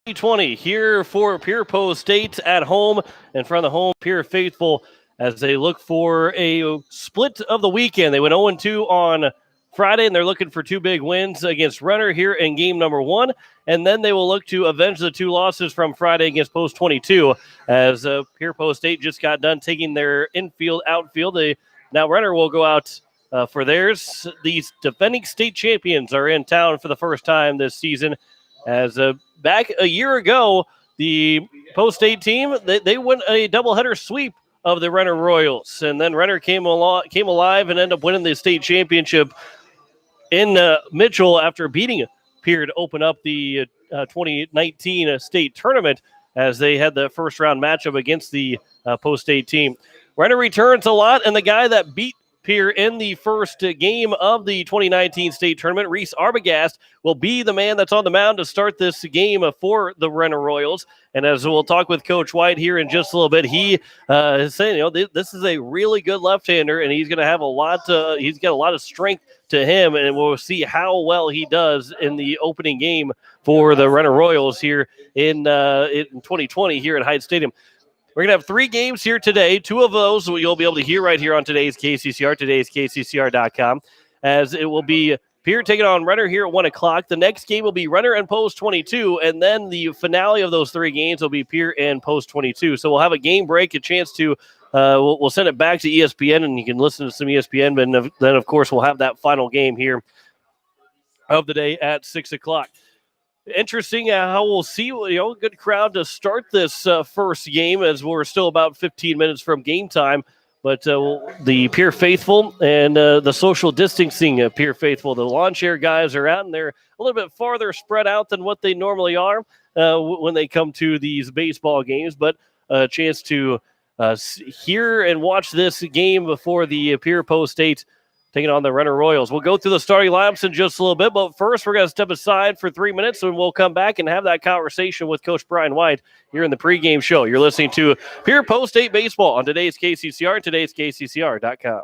2020 here for Pierre Post State at home in front of the home Pierre faithful as they look for a split of the weekend. They went 0-2 on Friday, and they're looking for two big wins against Renner here in game number one. And then they will look to avenge the two losses from Friday against Post 22 as Pierre Post State just got done taking their infield, outfield. Now Renner will go out for theirs. These defending state champions are in town for the first time this season as back a year ago, the Post State team they won a doubleheader sweep of the Renner Royals, and then Renner came alive and ended up winning the state championship in Mitchell after beating Pierre to open up the 2019 state tournament as they had the first round matchup against the Post State team. Renner returns a lot, and the guy that beat Pierre in the first game of the 2019 state tournament, Reese Arbogast, will be the man that's on the mound to start this game for the Renner Royals. And as we'll talk with Coach White here in just a little bit, he is saying, this is a really good left-hander, and he's going to have he's got a lot of strength to him, and we'll see how well he does in the opening game for the Renner Royals here in 2020 here at Hyde Stadium. We're going to have three games here today. Two of those you'll be able to hear right here on today's KCCR, KCCR.com, as it will be Pierre taking on Renner here at 1 o'clock. The next game will be Renner and Post 22, and then the finale of those three games will be Pierre and Post 22. So we'll have a game break, a chance to we'll send it back to ESPN, and you can listen to some ESPN, but then, of course, we'll have that final game here of the day at 6 o'clock. Interesting how we'll see, good crowd to start this first game as we're still about 15 minutes from game time. But the Pierre faithful and the social distancing Pierre faithful, the lawn chair guys are out, and they're a little bit farther spread out than what they normally are when they come to these baseball games. But a chance to hear and watch this game before the Pierre Post State taking on the Renner Royals. We'll go through the starting lineups in just a little bit, but first we're going to step aside for 3 minutes, and we'll come back and have that conversation with Coach Brian White here in the pregame show. You're listening to Pierre Post State Baseball on today's KCCR and today's KCCR.com.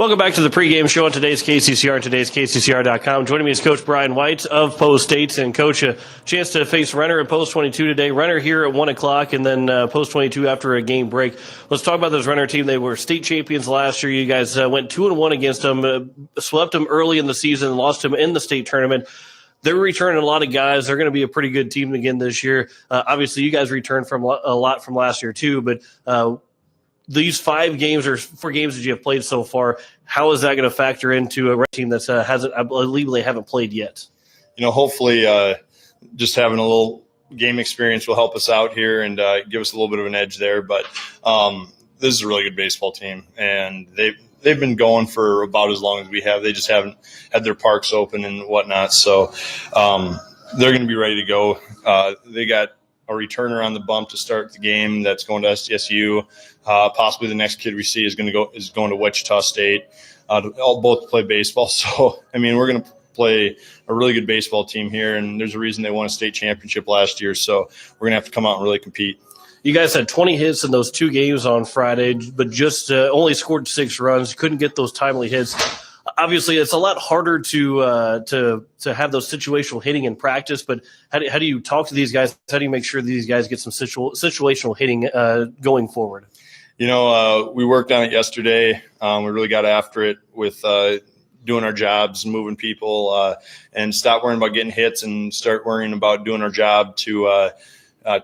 Welcome back to the pregame show on today's KCCR and today's KCCR.com. Joining me is Coach Brian White of Post State. And, Coach, a chance to face Renner at Post 22 today. Renner here at 1 o'clock and then Post 22 after a game break. Let's talk about this Renner team. They were state champions last year. You guys went 2-1 against them, swept them early in the season, lost them in the state tournament. They're returning a lot of guys. They're going to be a pretty good team again this year. Obviously, you guys returned from a lot from last year too, but these 5 games or 4 games that you have played so far, how is that going to factor into a team that hasn't, I believe they haven't played yet? Hopefully just having a little game experience will help us out here and give us a little bit of an edge there. But this is a really good baseball team, and they've been going for about as long as we have. They just haven't had their parks open and whatnot. So they're going to be ready to go. They got a returner on the bump to start the game that's going to SDSU. Possibly the next kid we see is going to Wichita State. Both play baseball. So, we're going to play a really good baseball team here, and there's a reason they won a state championship last year. So we're going to have to come out and really compete. You guys had 20 hits in those 2 games on Friday, but just only scored 6 runs. Couldn't get those timely hits. Obviously, it's a lot harder to have those situational hitting in practice. But how do you talk to these guys? How do you make sure these guys get some situational hitting going forward? We worked on it yesterday. We really got after it with doing our jobs, moving people, and stop worrying about getting hits and start worrying about doing our job to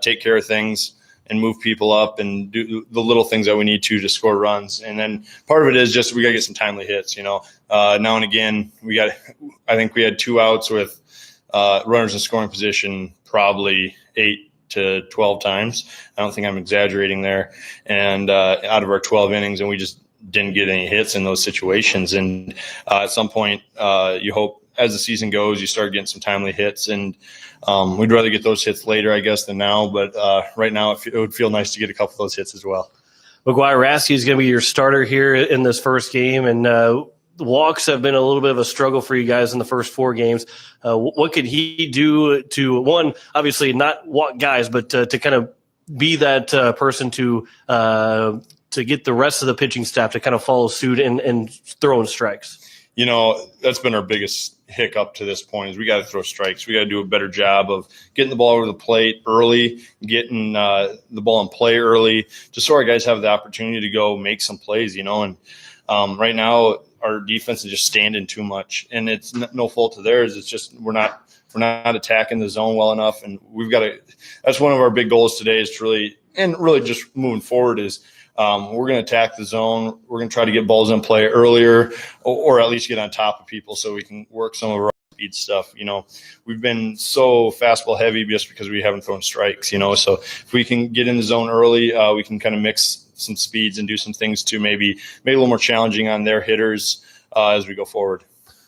take care of things and move people up and do the little things that we need to score runs. And then part of it is just we got to get some timely hits. Now and again, I think we had 2 outs with runners in scoring position probably 8 to 12 times. I don't think I'm exaggerating there. And out of our 12 innings, and we just didn't get any hits in those situations. And at some point, you hope as the season goes, you start getting some timely hits. And we'd rather get those hits later, I guess, than now. But right now, it would feel nice to get a couple of those hits as well. McGuire Rasky is going to be your starter here in this first game. And walks have been a little bit of a struggle for you guys in the first 4 games. What could he do to, one, obviously not walk guys, but to kind of be that person to get the rest of the pitching staff to kind of follow suit and throw in strikes? That's been our biggest hiccup to this point is we got to throw strikes. We got to do a better job of getting the ball over the plate early, getting the ball in play early, just so our guys have the opportunity to go make some plays, And right now our defense is just standing too much, and it's no fault of theirs. It's just we're not attacking the zone well enough, and we've got to. That's one of our big goals today is to really just moving forward is. We're going to attack the zone. We're going to try to get balls in play earlier or at least get on top of people so we can work some of our speed stuff. We've been so fastball heavy just because we haven't thrown strikes, So if we can get in the zone early, we can kind of mix some speeds and do some things to maybe make it a little more challenging on their hitters as we go forward.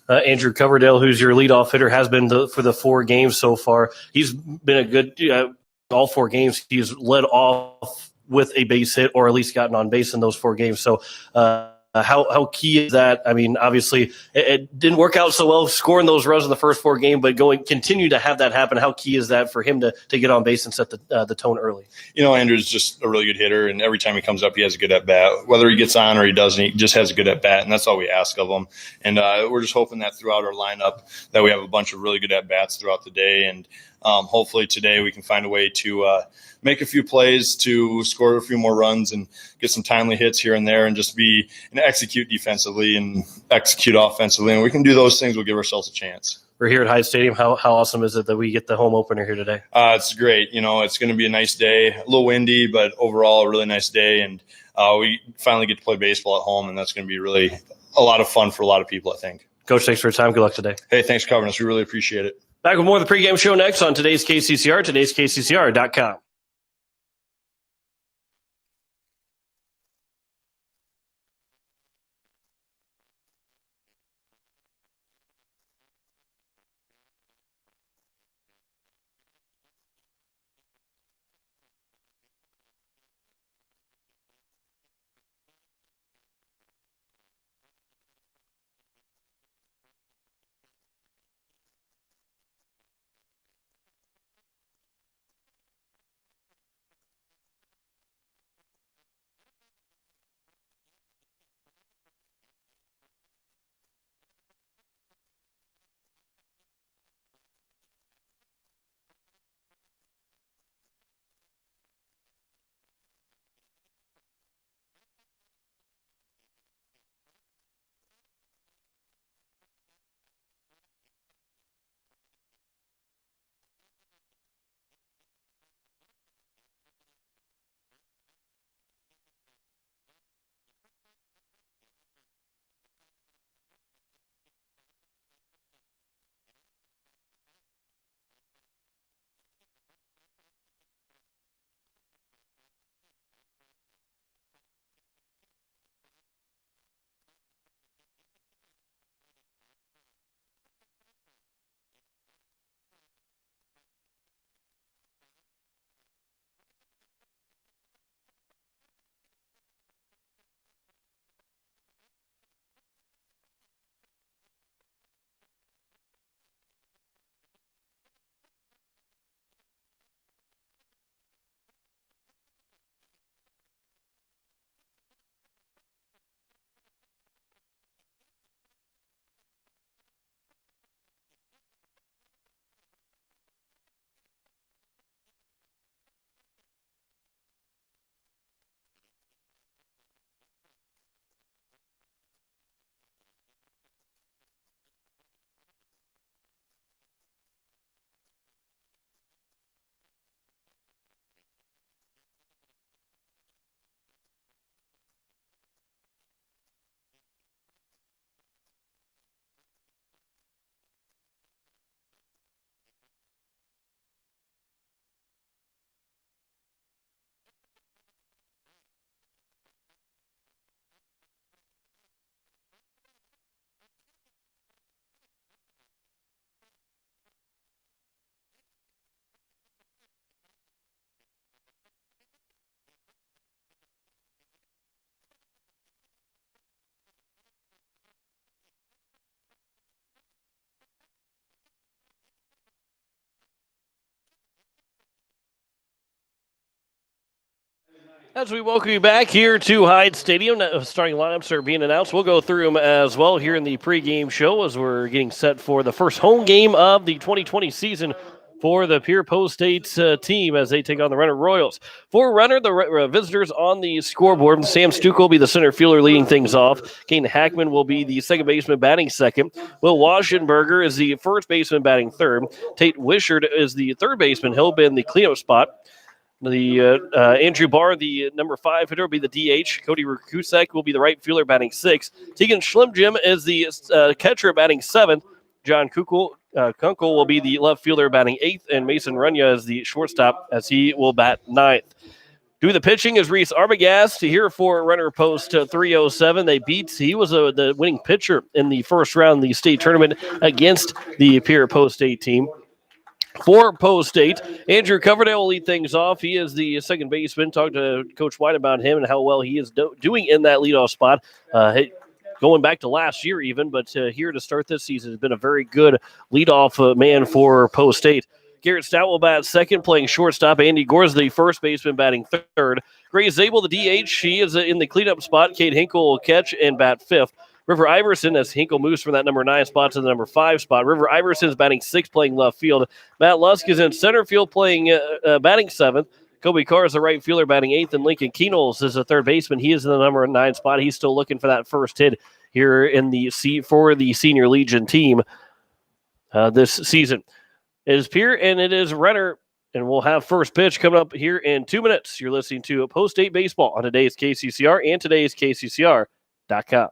Andrew Coverdale, who's your leadoff hitter, has been for the 4 games so far. He's been a good all 4 games. He's led off with a base hit or at least gotten on base in those 4 games. So how key is that? Obviously it didn't work out so well scoring those runs in the first 4 games, but continue to have that happen. How key is that for him to get on base and set the tone early? Andrew's just a really good hitter, and every time he comes up, he has a good at bat. Whether he gets on or he doesn't, he just has a good at bat, and that's all we ask of him. And we're just hoping that throughout our lineup that we have a bunch of really good at bats throughout the day, and hopefully today we can find a way to make a few plays to score a few more runs and get some timely hits here and there and just execute defensively and execute offensively. And we can do those things. We'll give ourselves a chance. We're here at Hyde Stadium. How awesome is it that we get the home opener here today? It's great. It's going to be a nice day, a little windy, but overall a really nice day. And we finally get to play baseball at home, and that's going to be really a lot of fun for a lot of people, I think. Coach, thanks for your time. Good luck today. Hey, thanks for covering us. We really appreciate it. Back with more of the pregame show next on today's KCCR, today's KCCR.com. As we welcome you back here to Hyde Stadium, starting lineups are being announced. We'll go through them as well here in the pregame show as we're getting set for the first home game of the 2020 season for the Pierre Post State team as they take on the Renner Royals. For Renner, the visitors on the scoreboard, Sam Stuka will be the center fielder leading things off. Kane Hackman will be the second baseman batting second. Will Waschenberger is the first baseman batting third. Tate Wishart is the third baseman. He'll be in the cleanup spot. Andrew Barr, the number 5 hitter, will be the DH. Cody Rakusek will be the right fielder batting 6th. Tegan Schlimjim is the catcher batting 7th. John Kunkel will be the left fielder batting 8th. And Mason Runya is the shortstop as he will bat 9th. Doing the pitching is Reese Arbogast here for Renner Post 307. He was the winning pitcher in the first round of the state tournament against the Pierre Post State team. For Post State, Andrew Coverdale will lead things off. He is the second baseman. Talked to Coach White about him and how well he is doing in that leadoff spot. Going back to last year even, but here to start this season has been a very good leadoff man for Post State. Garrett Stout will bat second, playing shortstop. Andy Gore's the first baseman, batting third. Gray Zabel, the DH, he is in the cleanup spot. Cade Hinkle will catch and bat 5th. River Iverson, as Hinkle moves from that number 9 spot to the number 5 spot. River Iverson is batting 6th, playing left field. Matt Lusk is in center field, playing batting 7th. Kobe Carr is the right fielder, batting 8th, and Lincoln Keenels is the third baseman. He is in the number 9 spot. He's still looking for that first hit here in the for the Senior Legion team this season. It is Pierre and it is Renner, and we'll have first pitch coming up here in 2 minutes. You're listening to Post State Baseball on today's KCCR and today's KCCR.com.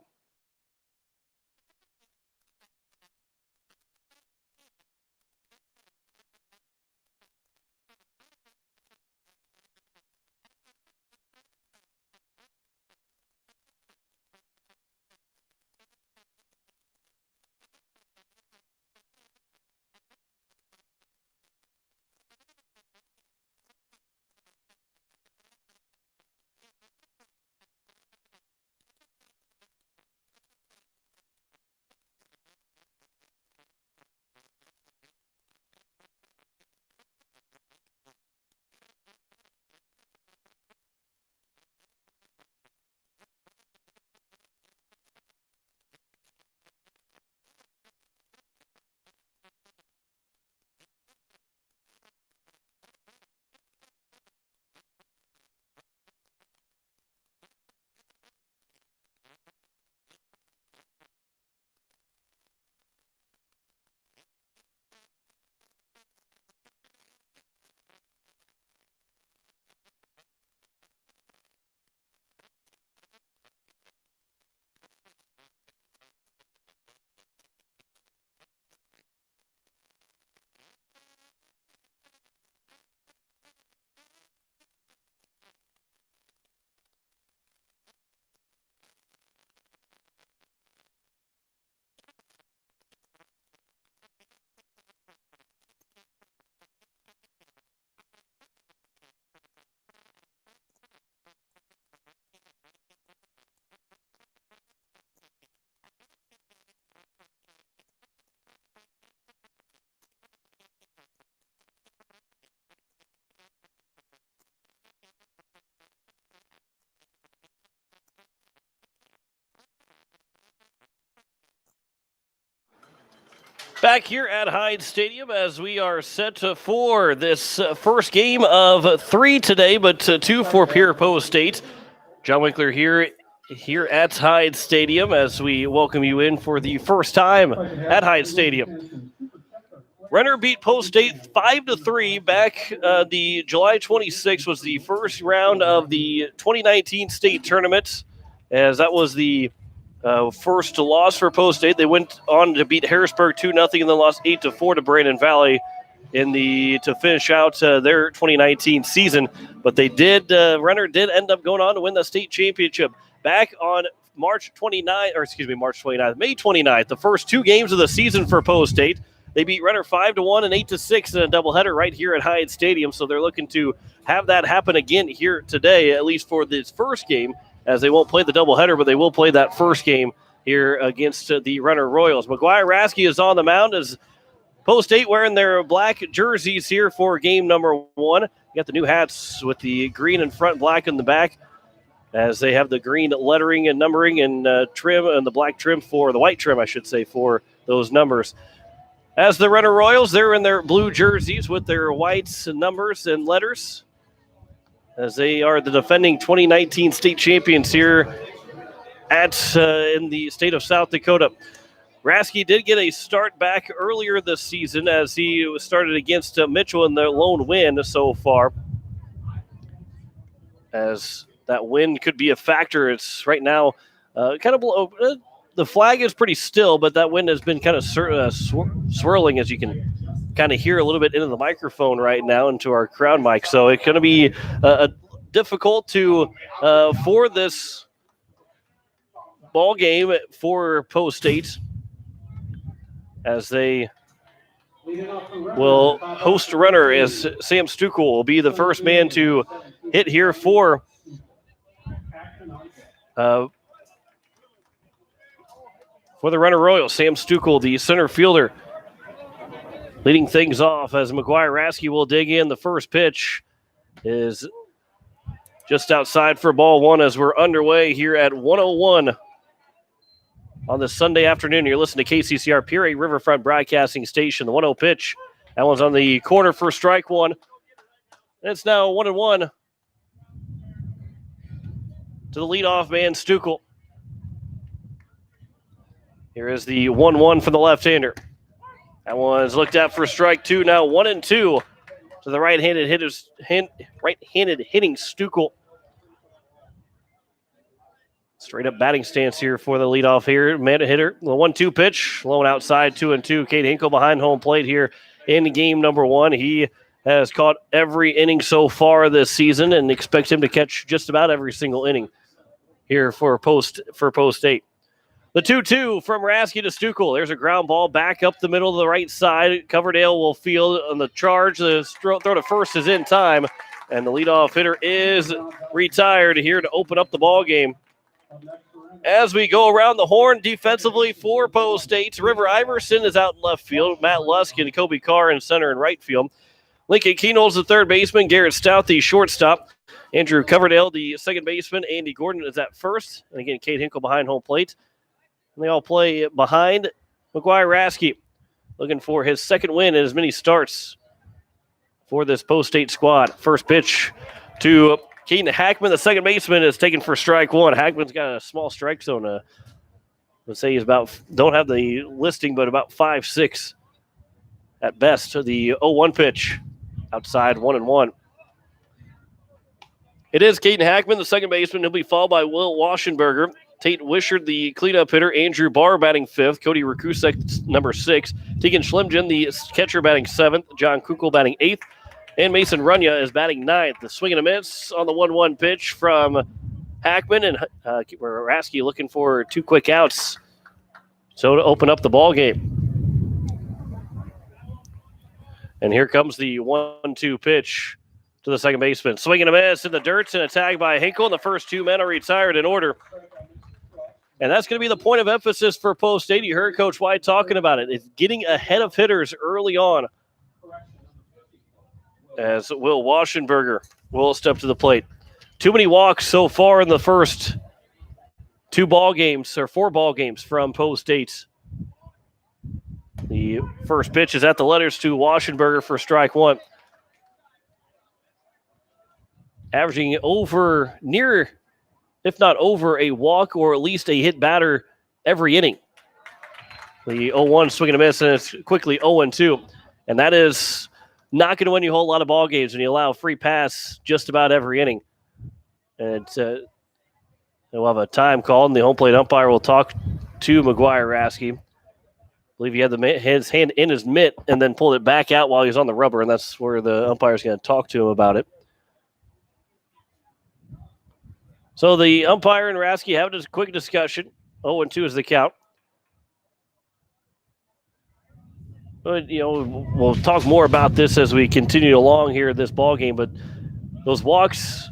Back here at Hyde Stadium as we are set for this first game of 3 today, but 2 for Pierre Post State. John Winkler here at Hyde Stadium as we welcome you in for the first time at Hyde Stadium. Renner beat Post State 5-3 back. The July 26th was the first round of the 2019 state tournament, as that was the first loss for Post State. They went on to beat Harrisburg 2-0 and then lost 8-4 to Brandon Valley to finish out their 2019 season. But they Renner did end up going on to win the state championship back on May 29th, the first 2 games of the season for Post State. They beat Renner 5-1 and 8-6 in a doubleheader right here at Hyde Stadium. So they're looking to have that happen again here today, at least for this first game, as they won't play the doubleheader, but they will play that first game here against the Renner Royals. McGuire Rasky is on the mound as Post State wearing their black jerseys here for game number 1. got the new hats with the green in front, black in the back, as they have the green lettering and numbering and trim, and the black trim for the white trim, I should say, for those numbers. As the Renner Royals, they're in their blue jerseys with their whites and numbers and letters, as they are the defending 2019 state champions here in the state of South Dakota. Raske did get a start back earlier this season as he started against Mitchell in their lone win so far. As that win could be a factor. It's right now kind of below. The flag is pretty still, but that wind has been kind of swirling, as you can kind of hear a little bit into the microphone right now, into our crowd mic. So it's going to be difficult for this ball game for Post State, as they will host Renner, as Sam Stukel will be the first man to hit here for the Renner Royals. Sam Stukel, the center fielder, leading things off as McGuire Raske will dig in. The first pitch is just outside for ball one as we're underway here at 1:01 on this Sunday afternoon. You're listening to KCCR Pierre Riverfront Broadcasting Station. The 1-0 pitch. That one's on the corner for strike one. And it's now 1-1 to the leadoff man, Stukel. Here is the 1-1 for the left-hander. That one's looked at for strike two. Now 1-2 to the right-handed hitting Stukel. Straight up batting stance here for the leadoff here. Man hitter. The 1-2 pitch. Low and outside, 2-2. Cade Hinkle behind home plate here in game number one. He has caught every inning so far this season and expects him to catch just about every single inning here for Post State. The 2-2 from Raske to Stukel. There's a ground ball back up the middle of the right side. Coverdale will field on the charge. The throw to first is in time, and the leadoff hitter is retired here to open up the ball game. As we go around the horn defensively for Post State, River Iverson is out in left field. Matt Lusk and Kobe Carr in center and right field. Lincoln Keenholz, the third baseman. Garrett Stout, the shortstop. Andrew Coverdale, the second baseman. Andy Gordon is at first. And again, Cade Hinkle behind home plate. And they all play behind McGuire Raske, looking for his second win in as many starts for this Post State squad. First pitch to Keaton Hackman, the second baseman, is taken for strike one. Hackman's got a small strike zone. Let's say he's don't have the listing, but about 5'6" at best. So the 0-1 pitch outside 1-1. It is Keaton Hackman, the second baseman. He'll be followed by Will Waschenberger. Tate Wishard, the cleanup hitter. Andrew Barr batting fifth. Cody Rakusek, number 6. Tegan Schlimgen, the catcher, batting 7th. John Kukul batting 8th. And Mason Runya is batting 9th. The swing and a miss on the 1-1 pitch from Hackman, and Raske looking for 2 quick outs. So to open up the ball game. And here comes the 1-2 pitch to the second baseman. Swing and a miss in the dirt, and a tag by Hinkle, and the first 2 men are retired in order. And that's going to be the point of emphasis for Post State. You heard Coach White talking about it. It's getting ahead of hitters early on, as Will Waschenberger will step to the plate. Too many walks so far in the first 4 ball games from Post State. The first pitch is at the letters to Waschenberger for strike one. Averaging if not over a walk or at least a hit batter every inning. The 0-1 swing and a miss, and it's quickly 0-2. And that is not going to win you a whole lot of ball games when you allow a free pass just about every inning. And we'll have a time called, and the home plate umpire will talk to McGuire Raske. I believe he had his hand in his mitt and then pulled it back out while he was on the rubber, and that's where the umpire's going to talk to him about it. So the umpire and Raske have a quick discussion. 0-2 is the count. But, we'll talk more about this as we continue along here in this ball game. But those walks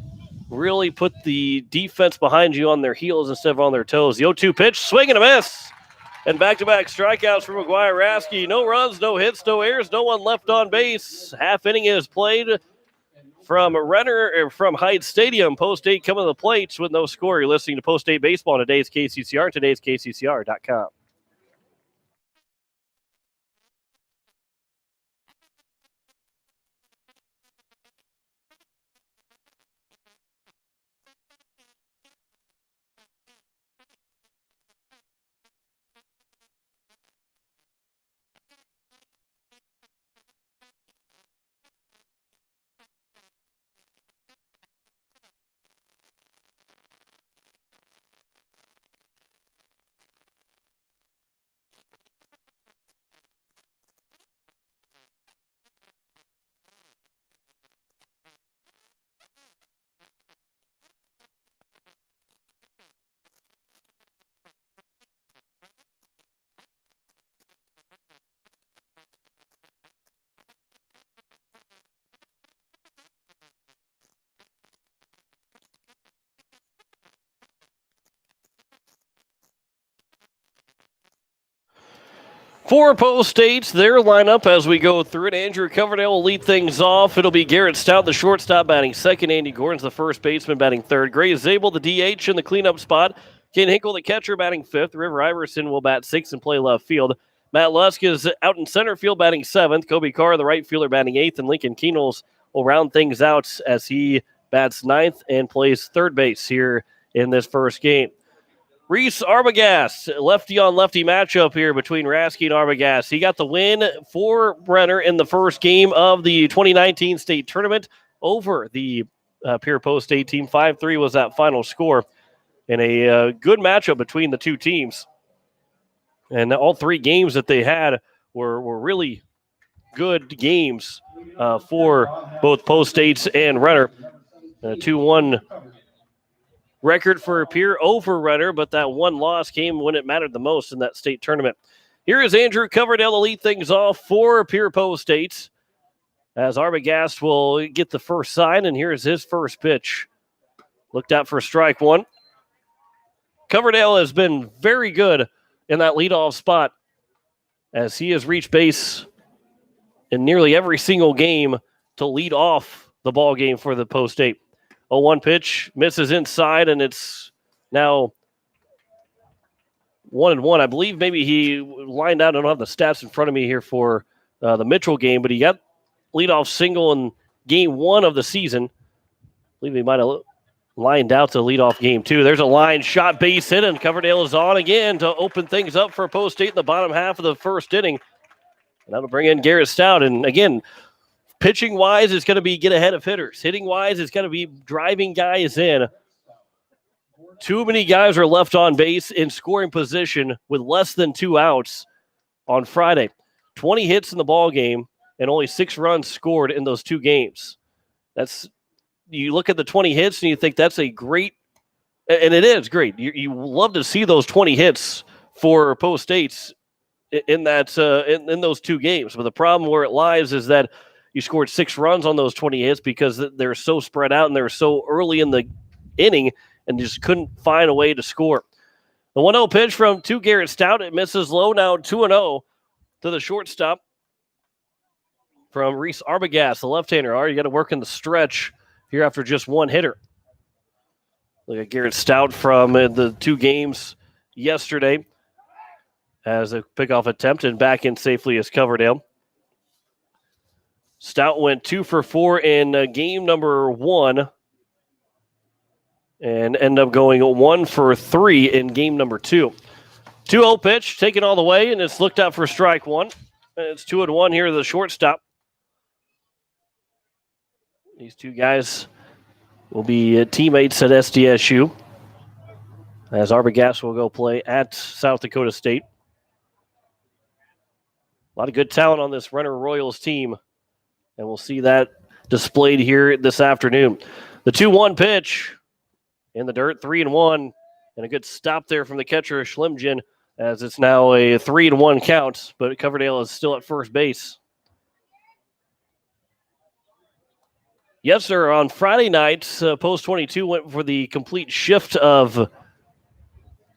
really put the defense behind you on their heels instead of on their toes. The 0-2 pitch, swing and a miss. And back-to-back strikeouts for McGuire Raske. No runs, no hits, no errors, no one left on base. Half inning is played from Renner from Heights Stadium. Post 8 coming to the plates with no score. You're listening to Post 8 Baseball on today's KCCR, today's KCCR.com. For Post 8, their lineup as we go through it. Andrew Coverdale will lead things off. It'll be Garrett Stout, the shortstop, batting second. Andy Gordon's the first baseman, batting third. Gray Zabel, the DH, in the cleanup spot. Kane Hinkle, the catcher, batting fifth. River Iverson will bat sixth and play left field. Matt Lusk is out in center field, batting seventh. Kobe Carr, the right fielder, batting eighth. And Lincoln Keenels will round things out as he bats ninth and plays third base here in this first game. Reese Arbogast, lefty-on-lefty matchup here between Rasky and Arbogast. He got the win for Renner in the first game of the 2019 state tournament over the Pierre Post State team. 5-3 was that final score. And a good matchup between the two teams. And all three games that they had were really good games for both Post States and Renner. 2-1 record for Pierre over Renner, but that one loss came when it mattered the most in that state tournament. Here is Andrew Coverdale to lead things off for Pierre Post State as Arbogast will get the first sign, and here's his first pitch. Looked out for strike one. Coverdale has been very good in that leadoff spot as he has reached base in nearly every single game to lead off the ball game for the Post State. 0-1 pitch, misses inside, and it's now 1-1. I believe maybe he lined out. I don't have the stats in front of me here for the Mitchell game, but he got leadoff single in game one of the season. I believe he might have lined out to lead off game two. There's a line shot, base hit, and Coverdale is on again to open things up for Post State in the bottom half of the first inning. And that'll bring in Garrett Stout. And again, pitching-wise, it's going to be get ahead of hitters. Hitting-wise, it's going to be driving guys in. Too many guys are left on base in scoring position with less than 2 outs on Friday. 20 hits in the ball game and only 6 runs scored in those 2 games. You look at the 20 hits and you think that's a great, and it is great. You love to see those 20 hits for Post States in those 2 games. But the problem where it lies is that you scored 6 runs on those 20 hits because they're so spread out and they're so early in the inning and just couldn't find a way to score. The 1-0 pitch from Garrett Stout. It misses low, now 2-0 to the shortstop from Reese Arbogast, the left-hander. All right, you got to work in the stretch here after just 1 hitter. Look at Garrett Stout from the 2 games yesterday as a pickoff attempt and back in safely as Coverdale. Stout went 2 for 4 in game number 1 and ended up going 1 for 3 in game number 2. 2-0 pitch, taken all the way, and it's looked out for strike one. And it's 2-1 here to the shortstop. These 2 guys will be teammates at SDSU as Arbogast will go play at South Dakota State. A lot of good talent on this Renner Royals team. And we'll see that displayed here this afternoon. The 2-1 pitch in the dirt, 3-1. And a good stop there from the catcher, Schlimgen, as it's now a 3-1 count. But Coverdale is still at first base. Yes, sir. On Friday night, Post 22 went for the complete shift of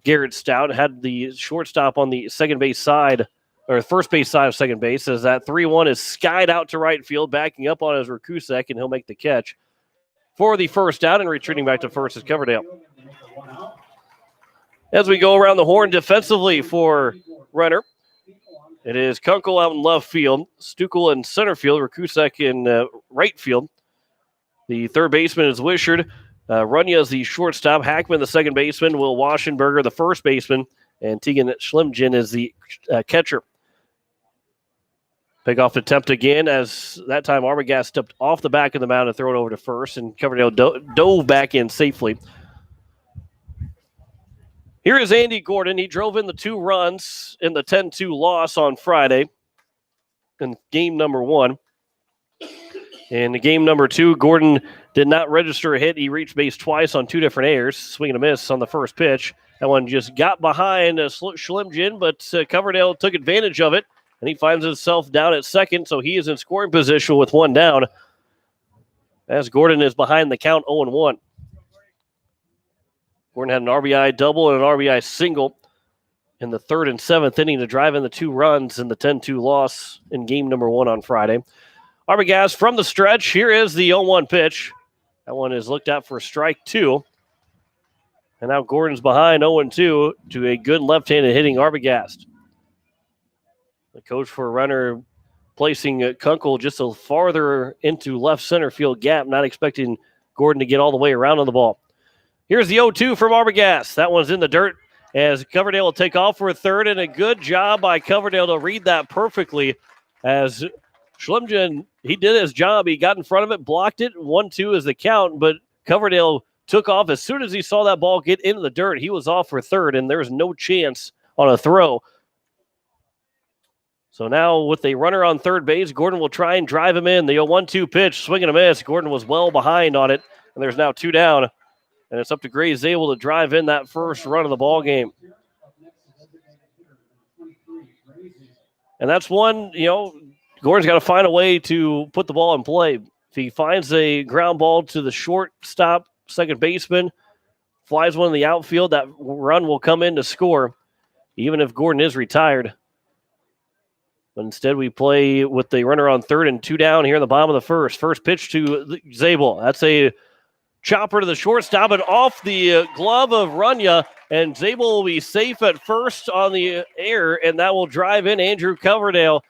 Garrett Stout. Had the shortstop on the second base side, or first base side of second base, as that 3-1 is skied out to right field, backing up on his Rakusek, and he'll make the catch for the first out, and retreating back to first is Coverdale. As we go around the horn defensively for Renner, it is Kunkel out in left field, Stukel in center field, Rakusek in right field. The third baseman is Wishard. Runya is the shortstop. Hackman, the second baseman. Will Waschenberger, the first baseman. And Tegan Schlimgen is the catcher. Pickoff attempt again, as that time Arbogast stepped off the back of the mound and throw it over to first, and Coverdale dove back in safely. Here is Andy Gordon. He drove in the 2 runs in the 10-2 loss on Friday in game number 1. In game number 2, Gordon did not register a hit. He reached base twice on 2 different errors, swing and a miss on the first pitch. That one just got behind Schlimgen, but Coverdale took advantage of it, and he finds himself down at second, so he is in scoring position with 1 down, as Gordon is behind the count 0-1. Gordon had an RBI double and an RBI single in the 3rd and 7th inning to drive in the 2 runs in the 10-2 loss in game number 1 on Friday. Arbogast from the stretch. Here is the 0-1 pitch. That one is looked at for strike 2. And now Gordon's behind 0-2 to a good left-handed hitting Arbogast. The coach for Renner placing Kunkel just a farther into left center field gap, not expecting Gordon to get all the way around on the ball. Here's the 0-2 from Arbogast. That one's in the dirt as Coverdale will take off for a third, and a good job by Coverdale to read that perfectly as Schlimgen, he did his job. He got in front of it, blocked it. 1-2 is the count, but Coverdale took off as soon as he saw that ball get into the dirt. He was off for third, and there's no chance on a throw. So now with a runner on third base, Gordon will try and drive him in. The 0-1-2 pitch, swing and a miss. Gordon was well behind on it, and there's now 2 down. And it's up to Gray Zabel to drive in that first run of the ball game. And that's one, Gordon's got to find a way to put the ball in play. If he finds a ground ball to the shortstop, second baseman, flies one in the outfield, that run will come in to score, even if Gordon is retired. But instead, we play with the runner on third and 2 down here in the bottom of the first. First pitch to Zabel. That's a chopper to the shortstop and off the glove of Runya, and Zabel will be safe at first on the air, and that will drive in Andrew Coverdale.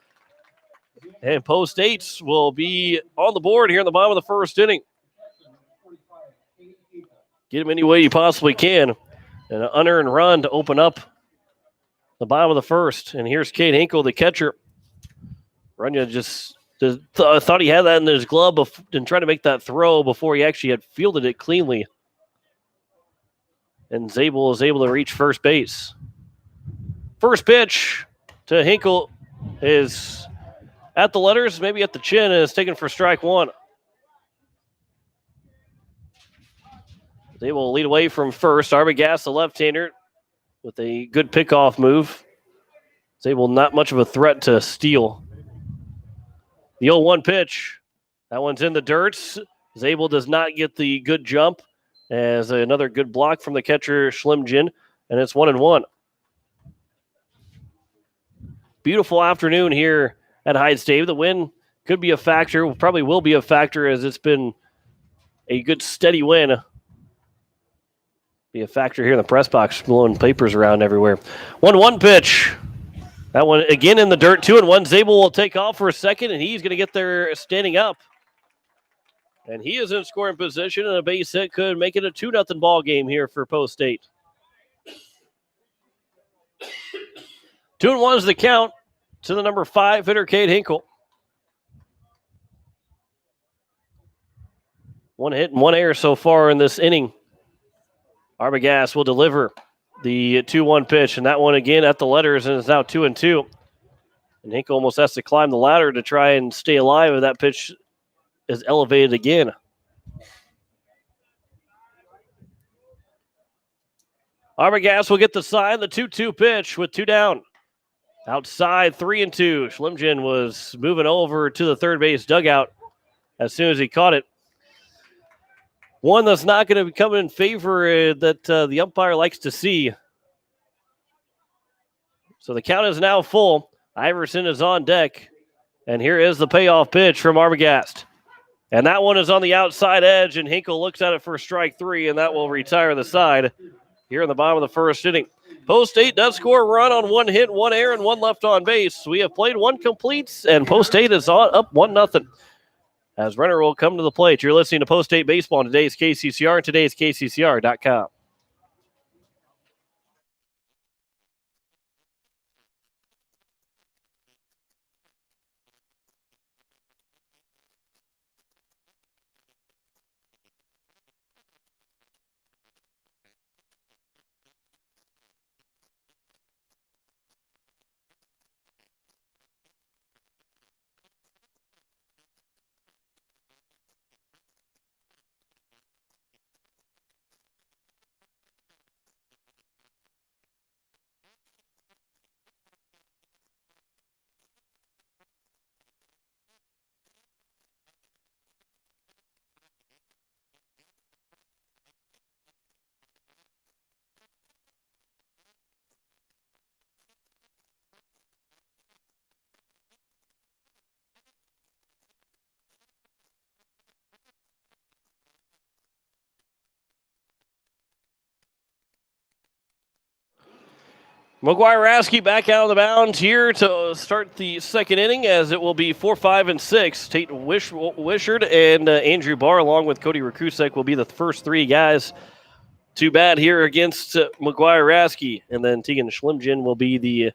And Post 8 will be on the board here in the bottom of the first inning. Get him any way you possibly can. And an unearned run to open up the bottom of the first. And here's Cade Hinkle, the catcher. Runya just thought he had that in his glove and tried to make that throw before he actually had fielded it cleanly. And Zabel is able to reach first base. First pitch to Hinkle is at the letters, maybe at the chin, and is taken for strike 1. Zabel will lead away from first. Arbogast, the left-hander, with a good pickoff move. Zabel not much of a threat to steal. The 0-1 pitch. That one's in the dirt. Zabel does not get the good jump as another good block from the catcher, Schlimgen, and it's 1-1. Beautiful afternoon here at Hyde Stadium. The wind could be a factor, probably will be a factor as it's been a good steady wind. Be a factor here in the press box, blowing papers around everywhere. 1-1 pitch. That one again in the dirt, 2-1. Zabel will take off for a second, and he's going to get there standing up. And he is in scoring position, and a base hit could make it a 2-0 ball game here for Post State. 2-1 is the count to the number 5 hitter, Cade Hinkle. 1 hit and 1 error so far in this inning. Arbogast will deliver the 2-1 pitch, and that one again at the letters, and it's now 2-2. And Hinkle almost has to climb the ladder to try and stay alive if that pitch is elevated again. Arbogast will get the sign, the 2-2 pitch with 2 down. Outside, 3-2. Schlimgen was moving over to the third base dugout as soon as he caught it. One that's not going to come in favor that the umpire likes to see. So the count is now full. Iverson is on deck. And here is the payoff pitch from Arbogast. And that one is on the outside edge, and Hinkle looks at it for strike 3, and that will retire the side here in the bottom of the first inning. Post State does score a run on 1 hit, 1 error, and 1 left on base. We have played 1 complete, and Post State is up 1-0. As Renner will come to the plate. You're listening to Post State Baseball on today's KCCR and today's KCCR.com. McGuire-Raskey back out of the mound here to start the second inning, as it will be 4, 5, and 6. Tate Wishard and Andrew Barr, along with Cody Rakusek, will be the first 3 guys to bat here against McGuire-Raskey. And then Tegan Schlimgen will be the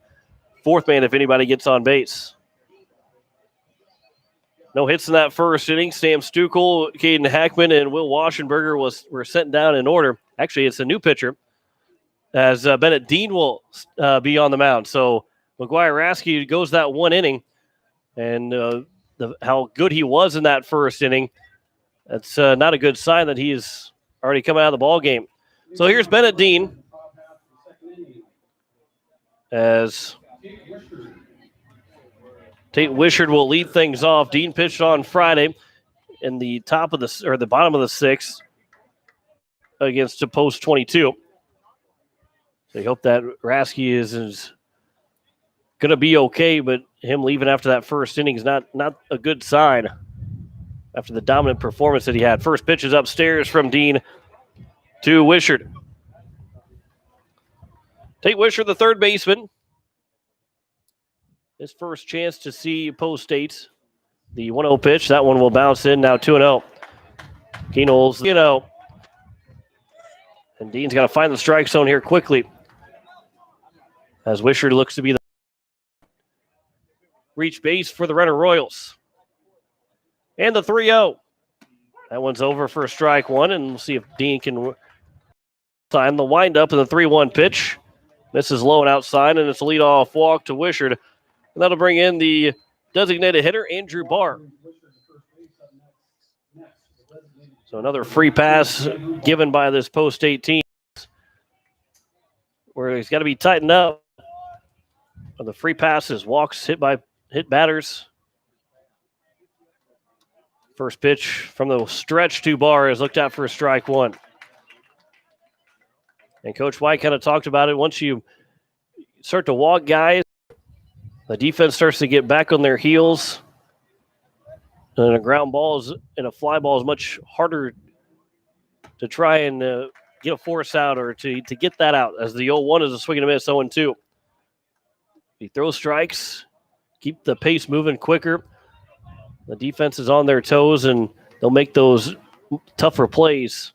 4th man if anybody gets on base. No hits in that first inning. Sam Stukel, Caden Hackman, and Will Waschenberger were sent down in order. Actually, it's a new pitcher, as Bennett Dean will be on the mound. So McGuire-Raskey goes that 1 inning, and how good he was in that first inning, that's not a good sign that he's already come out of the ball game. So here's Bennett Dean, as Tate Wishard will lead things off. Dean pitched on Friday in the bottom of the 6th against a post 22. So you hope that Raskey is going to be okay, but him leaving after that first inning is not a good sign after the dominant performance that he had. First pitch is upstairs from Dean to Wishard. Tate Wishard, the third baseman. His first chance to see Post State. The 1-0 pitch, that one will bounce in, now 2-0. Keenholz, and Dean's got to find the strike zone here quickly, as Wishard looks to be the reach base for the Renner Royals. And the 3-0. That one's over for strike 1, and we'll see if Dean can time the windup in the 3-1 pitch. Misses low and outside, and it's a leadoff walk to Wishard. And that'll bring in the designated hitter, Andrew Barr. So another free pass given by this Post State team, where he's got to be tightened up. The free passes, walks, hit batters. First pitch from the stretch to Barr is looked at for a strike 1. And Coach White kind of talked about it. Once you start to walk guys, the defense starts to get back on their heels. And a ground ball and a fly ball is much harder to try and get a force out, or to get that out, as the 0-1 is a swing and a miss, 0-2. He throws strikes, keep the pace moving quicker. The defense is on their toes, and they'll make those tougher plays.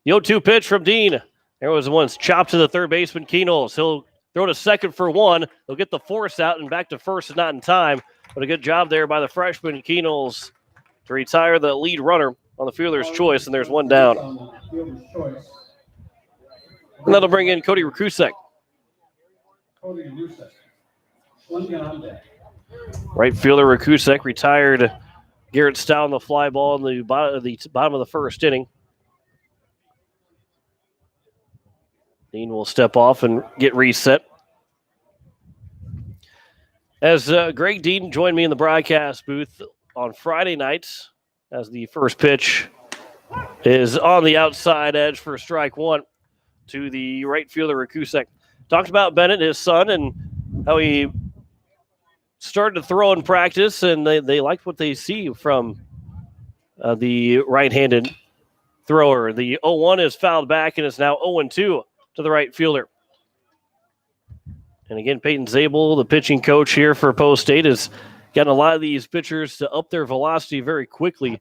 The 0-2 pitch from Dean. There was once chopped to the third baseman, Keenholz. He'll throw to second for 1. They'll get the force out, and back to first is not in time. But a good job there by the freshman, Keenholz, to retire the lead runner on the fielder's choice, and there's 1 down. And that'll bring in Cody Rakusek. Right fielder Rakusek retired Garrett Stout on the fly ball in the bottom of the first inning. Dean will step off and get reset. As Greg Dean joined me in the broadcast booth on Friday nights, as the first pitch is on the outside edge for strike 1 to the right fielder Rakusek. Talked about Bennett, his son, and how he started to throw in practice, and they liked what they see from the right-handed thrower. The 0-1 is fouled back and is now 0-2 to the right fielder. And again, Peyton Zabel, the pitching coach here for Post State, has gotten a lot of these pitchers to up their velocity very quickly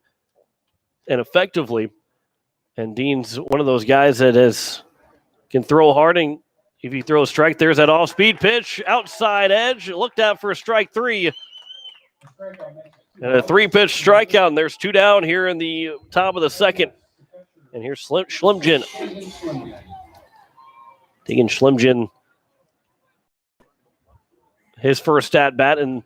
and effectively. And Dean's one of those guys that can throw hard, and if he throws strike, there's that off-speed pitch, outside edge, looked at for a strike three. And a three-pitch strikeout, and there's two down here in the top of the second. And here's Schlimgen. Taking Schlimgen his first at-bat, and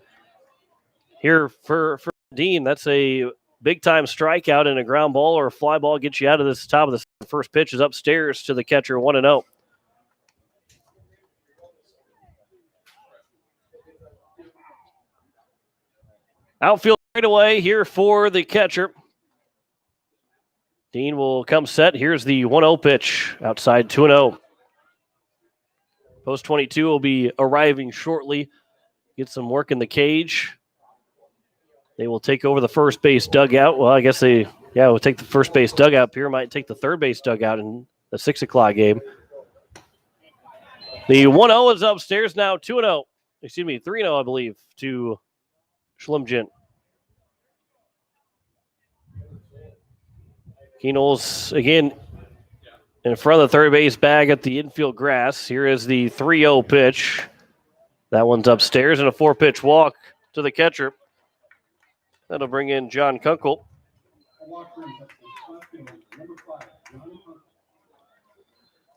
here for Dean, that's a big-time strikeout, and a ground ball or a fly ball gets you out of this top of the first pitch is upstairs to the catcher, 1-0. Outfield right away here for the catcher. Dean will come set. Here's the 1-0 pitch outside 2-0. Post 22 will be arriving shortly. Get some work in the cage. They will take over the first base dugout. Well, I guess will take the first base dugout. Pierre might take the third base dugout in the 6 o'clock game. The 1-0 is upstairs now, 2-0. Excuse me, 3-0, I believe, to Schlimgen. Keenol's again in front of the third base bag at the infield grass. Here is the 3-0 pitch. That one's upstairs, and a 4-pitch walk to the catcher. That'll bring in John Kunkel.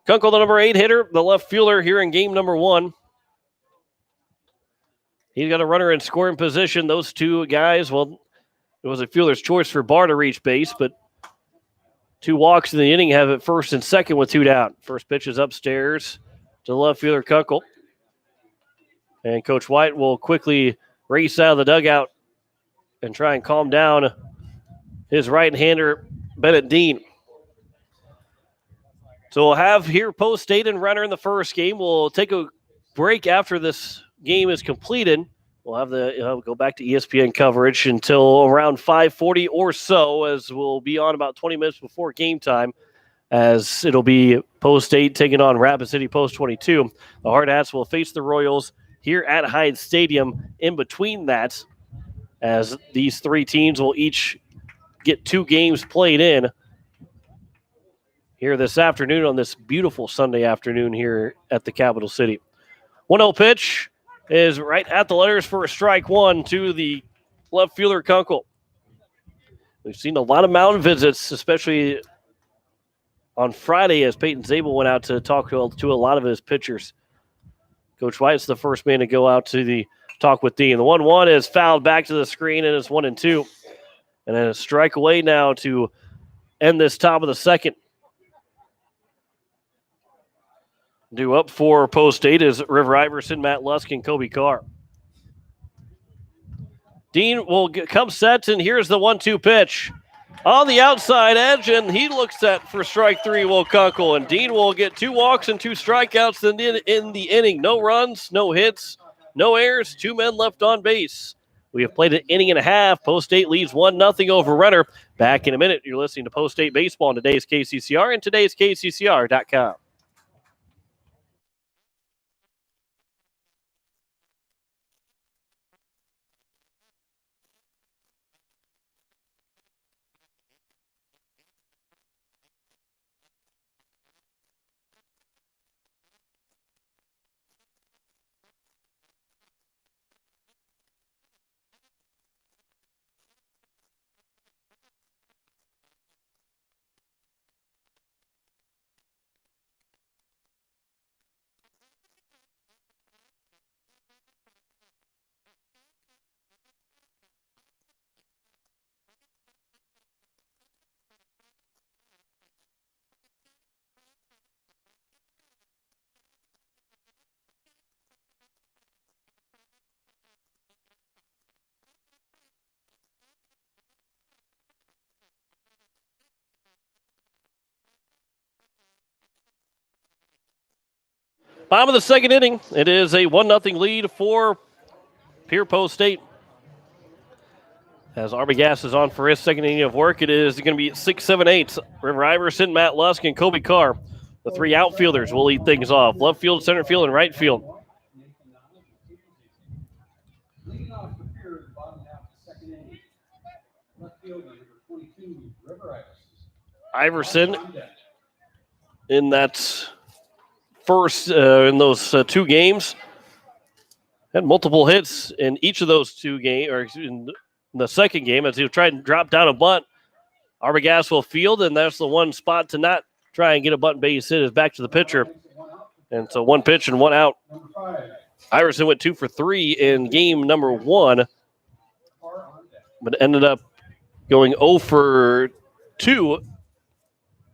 Kunkel, the number 8 hitter, the left fielder here in game number 1. He's got a runner in scoring position. Those two guys, well, it was a fielder's choice for Barr to reach base, but 2 walks in the inning have it first and second with 2 down. First pitch is upstairs to the left fielder, Kunkel. And Coach White will quickly race out of the dugout and try and calm down his right-hander, Bennett Dean. So we'll have here Post State and Renner in the first game. We'll take a break after this game is completed. We'll have go back to ESPN coverage until around 5:40 or so, as we'll be on about 20 minutes before game time, as it'll be Post State taking on Rapid City Post 22. The Hard Hats will face the Royals here at Hyde Stadium. In between that, as these 3 teams will each get 2 games played in here this afternoon on this beautiful Sunday afternoon here at the capital city. 1-0 pitch is right at the letters for a strike 1 to the left fielder, Kunkel. We've seen a lot of mound visits, especially on Friday as Peyton Zabel went out to talk to a lot of his pitchers. Coach White's the first man to go out to the talk with Dean. The 1-1 is fouled back to the screen, and it's 1-2. And then a strike away now to end this top of the second. Due up for Post State is River Iverson, Matt Lusk, and Kobe Carr. Dean will come set, and here's the 1-2 pitch. On the outside edge, and he looks at for strike 3, Will Kunkel. And Dean will get 2 walks and 2 strikeouts in the inning. No runs, no hits, no errors, 2 men left on base. We have played an inning and a half. Post State leads 1-0 over Renner. Back in a minute. You're listening to Post State Baseball on today's KCCR and today's KCCR.com. Bottom of the second inning. It is a 1-0 lead for Pierre Post State. As Arbogast is on for his second inning of work, it is going to be 6, 7, 8. River Iverson, Matt Lusk, and Kobe Carr. The three outfielders will lead things off. Left field, center field, and right field. Iverson in that first, in those 2 games, had multiple hits in each of those 2 games, or in the second game as he was trying to drop down a bunt. Arbogast will field, and that's the one spot to not try and get a bunt base hit is back to the pitcher. And so 1 pitch and 1 out. Iverson went 2 for 3 in game number 1, but ended up going 0 for 2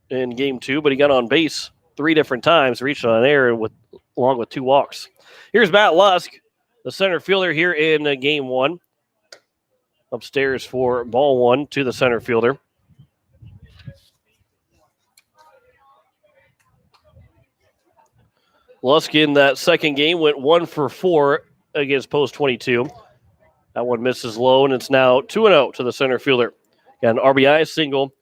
in game 2, but he got on base 3 different times, reached on an error along with 2 walks. Here's Matt Lusk, the center fielder here in game 1. Upstairs for ball 1 to the center fielder. Lusk in that second game went 1 for 4 against Post 22. That one misses low, and it's now 2-0 to the center fielder. Got an RBI single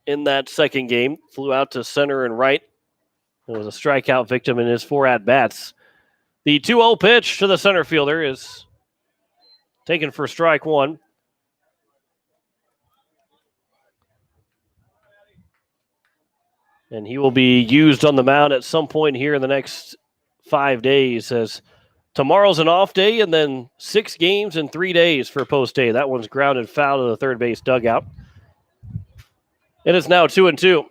in that second game. Flew out to center and right. It was a strikeout victim in his 4 at-bats. The 2-0 pitch to the center fielder is taken for strike 1. And he will be used on the mound at some point here in the next 5 days, as tomorrow's an off day and then 6 games in 3 days for Post State. That one's grounded foul to the third base dugout. It is now 2-2.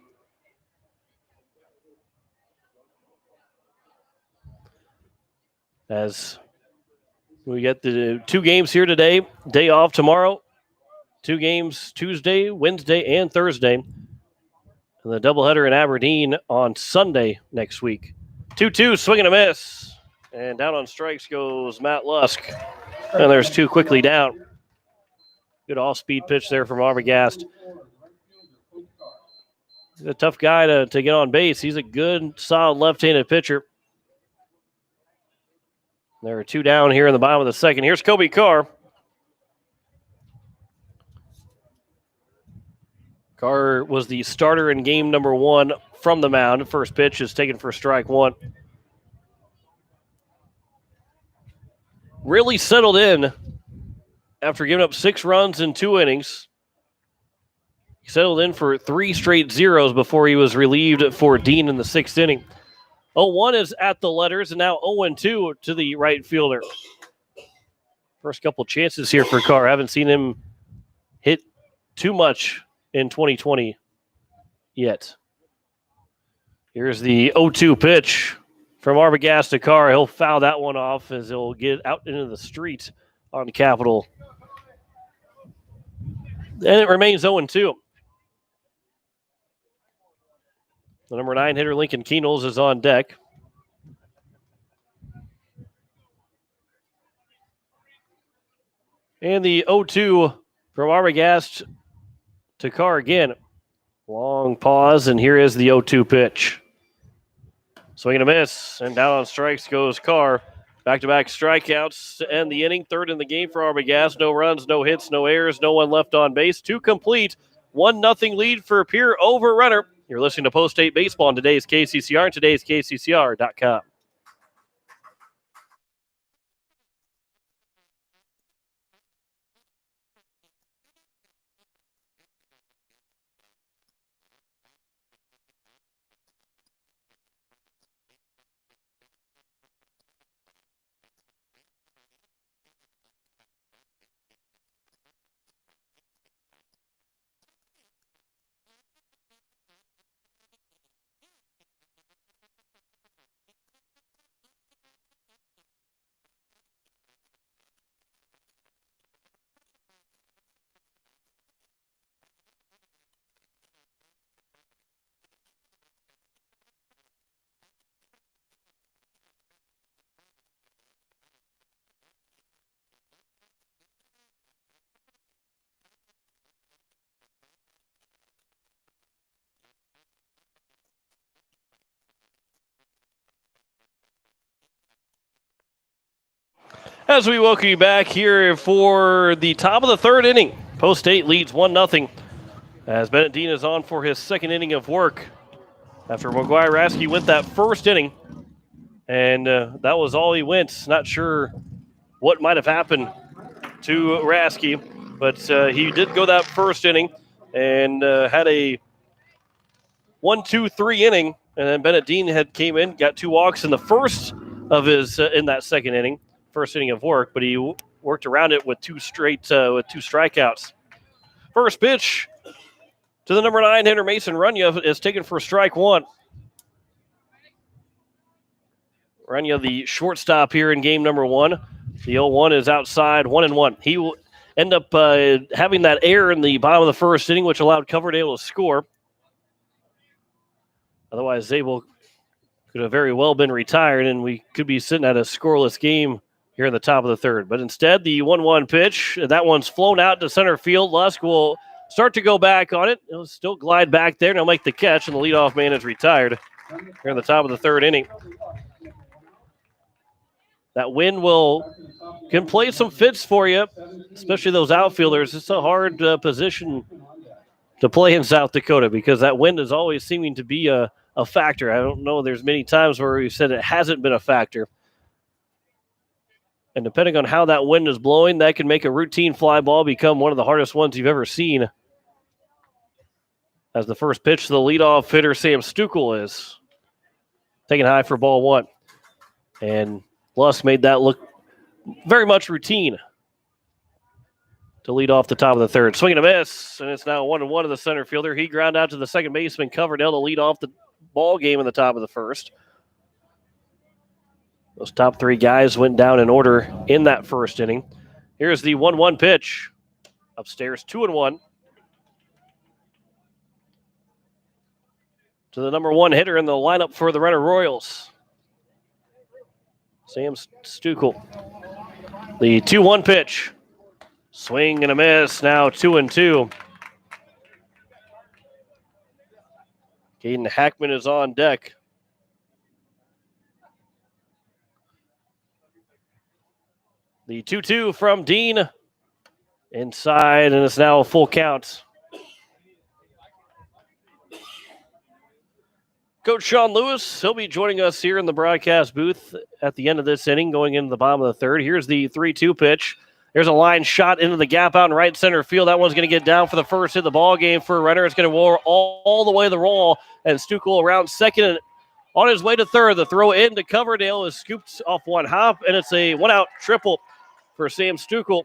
As we get the 2 games here today, day off tomorrow, 2 games Tuesday, Wednesday, and Thursday. And the doubleheader in Aberdeen on Sunday next week. 2-2, swing and a miss. And down on strikes goes Matt Lusk. And there's 2 quickly down. Good off-speed pitch there from Arbogast. He's a tough guy to get on base. He's a good, solid left-handed pitcher. There are 2 down here in the bottom of the second. Here's Kobe Carr. Carr was the starter in game number 1 from the mound. First pitch is taken for strike 1. Really settled in after giving up 6 runs in 2 innings. He settled in for 3 straight zeros before he was relieved for Dean in the 6th inning. 0-1 is at the letters, and now 0-2 to the right fielder. First couple chances here for Carr. Haven't seen him hit too much in 2020 yet. Here's the 0-2 pitch from Arbogast to Carr. He'll foul that one off as he'll get out into the street on Capitol. And it remains 0-2. The number 9 hitter, Lincoln Keenels, is on deck. And the 0-2 from Arbogast to Carr again. Long pause, and here is the 0-2 pitch. Swing and a miss, and down on strikes goes Carr. Back-to-back strikeouts to end the inning. 3rd in the game for Arbogast. No runs, no hits, no errors, no one left on base. 2 complete. 1-0 lead for Pierre over Renner. You're listening to Post State Baseball on today's KCCR and today's KCCR.com. As we welcome you back here for the top of the third inning, Post State leads 1-0 as Bennett Dean is on for his second inning of work after McGuire Rasky went that first inning, and that was all he went. Not sure what might have happened to Rasky, but he did go that first inning and had a 1-2-3 inning, and then Bennett Dean came in, got 2 walks in the first of his in that second inning. First inning of work, but he worked around it with 2 strikeouts. First pitch to the number 9 hitter Mason Runya is taken for strike 1. Runya, the shortstop here in game number 1. The 0-1 is outside, 1-1. He will end up having that error in the bottom of the first inning, which allowed Coverdale to score. Otherwise, Zabel could have very well been retired, and we could be sitting at a scoreless game here in the top of the third. But instead, the 1-1 pitch, that one's flown out to center field. Lusk will start to go back on it. It'll still glide back there, and he'll make the catch, and the leadoff man is retired here in the top of the third inning. That wind can play some fits for you, especially those outfielders. It's a hard position to play in South Dakota because that wind is always seeming to be a factor. I don't know, there's many times where we've said it hasn't been a factor. And depending on how that wind is blowing, that can make a routine fly ball become one of the hardest ones you've ever seen. As the first pitch to the leadoff hitter, Sam Stukel, is taken high for ball 1. And Lusk made that look very much routine to lead off the top of the third. Swing and a miss, and it's now 1-1 to the center fielder. He ground out to the second baseman, Coverdale, to lead off the ball game in the top of the first. Those top 3 guys went down in order in that first inning. Here's the 1-1 pitch. Upstairs, 2-1. To the number 1 hitter in the lineup for the Renner Royals, Sam Stukel. The 2-1 pitch. Swing and a miss, now 2-2. Caden Hackman is on deck. The 2-2 from Dean inside, and it's now a full count. Coach Sean Lewis, he'll be joining us here in the broadcast booth at the end of this inning, going into the bottom of the third. Here's the 3-2 pitch. There's a line shot into the gap out in right center field. That one's going to get down for the first hit of the ball game for Renner. It's going to roll all the way to the roll, and Stukel around second. And on his way to third, the throw in to Coverdale is scooped off one hop, and it's a one-out triple for Sam Stukel.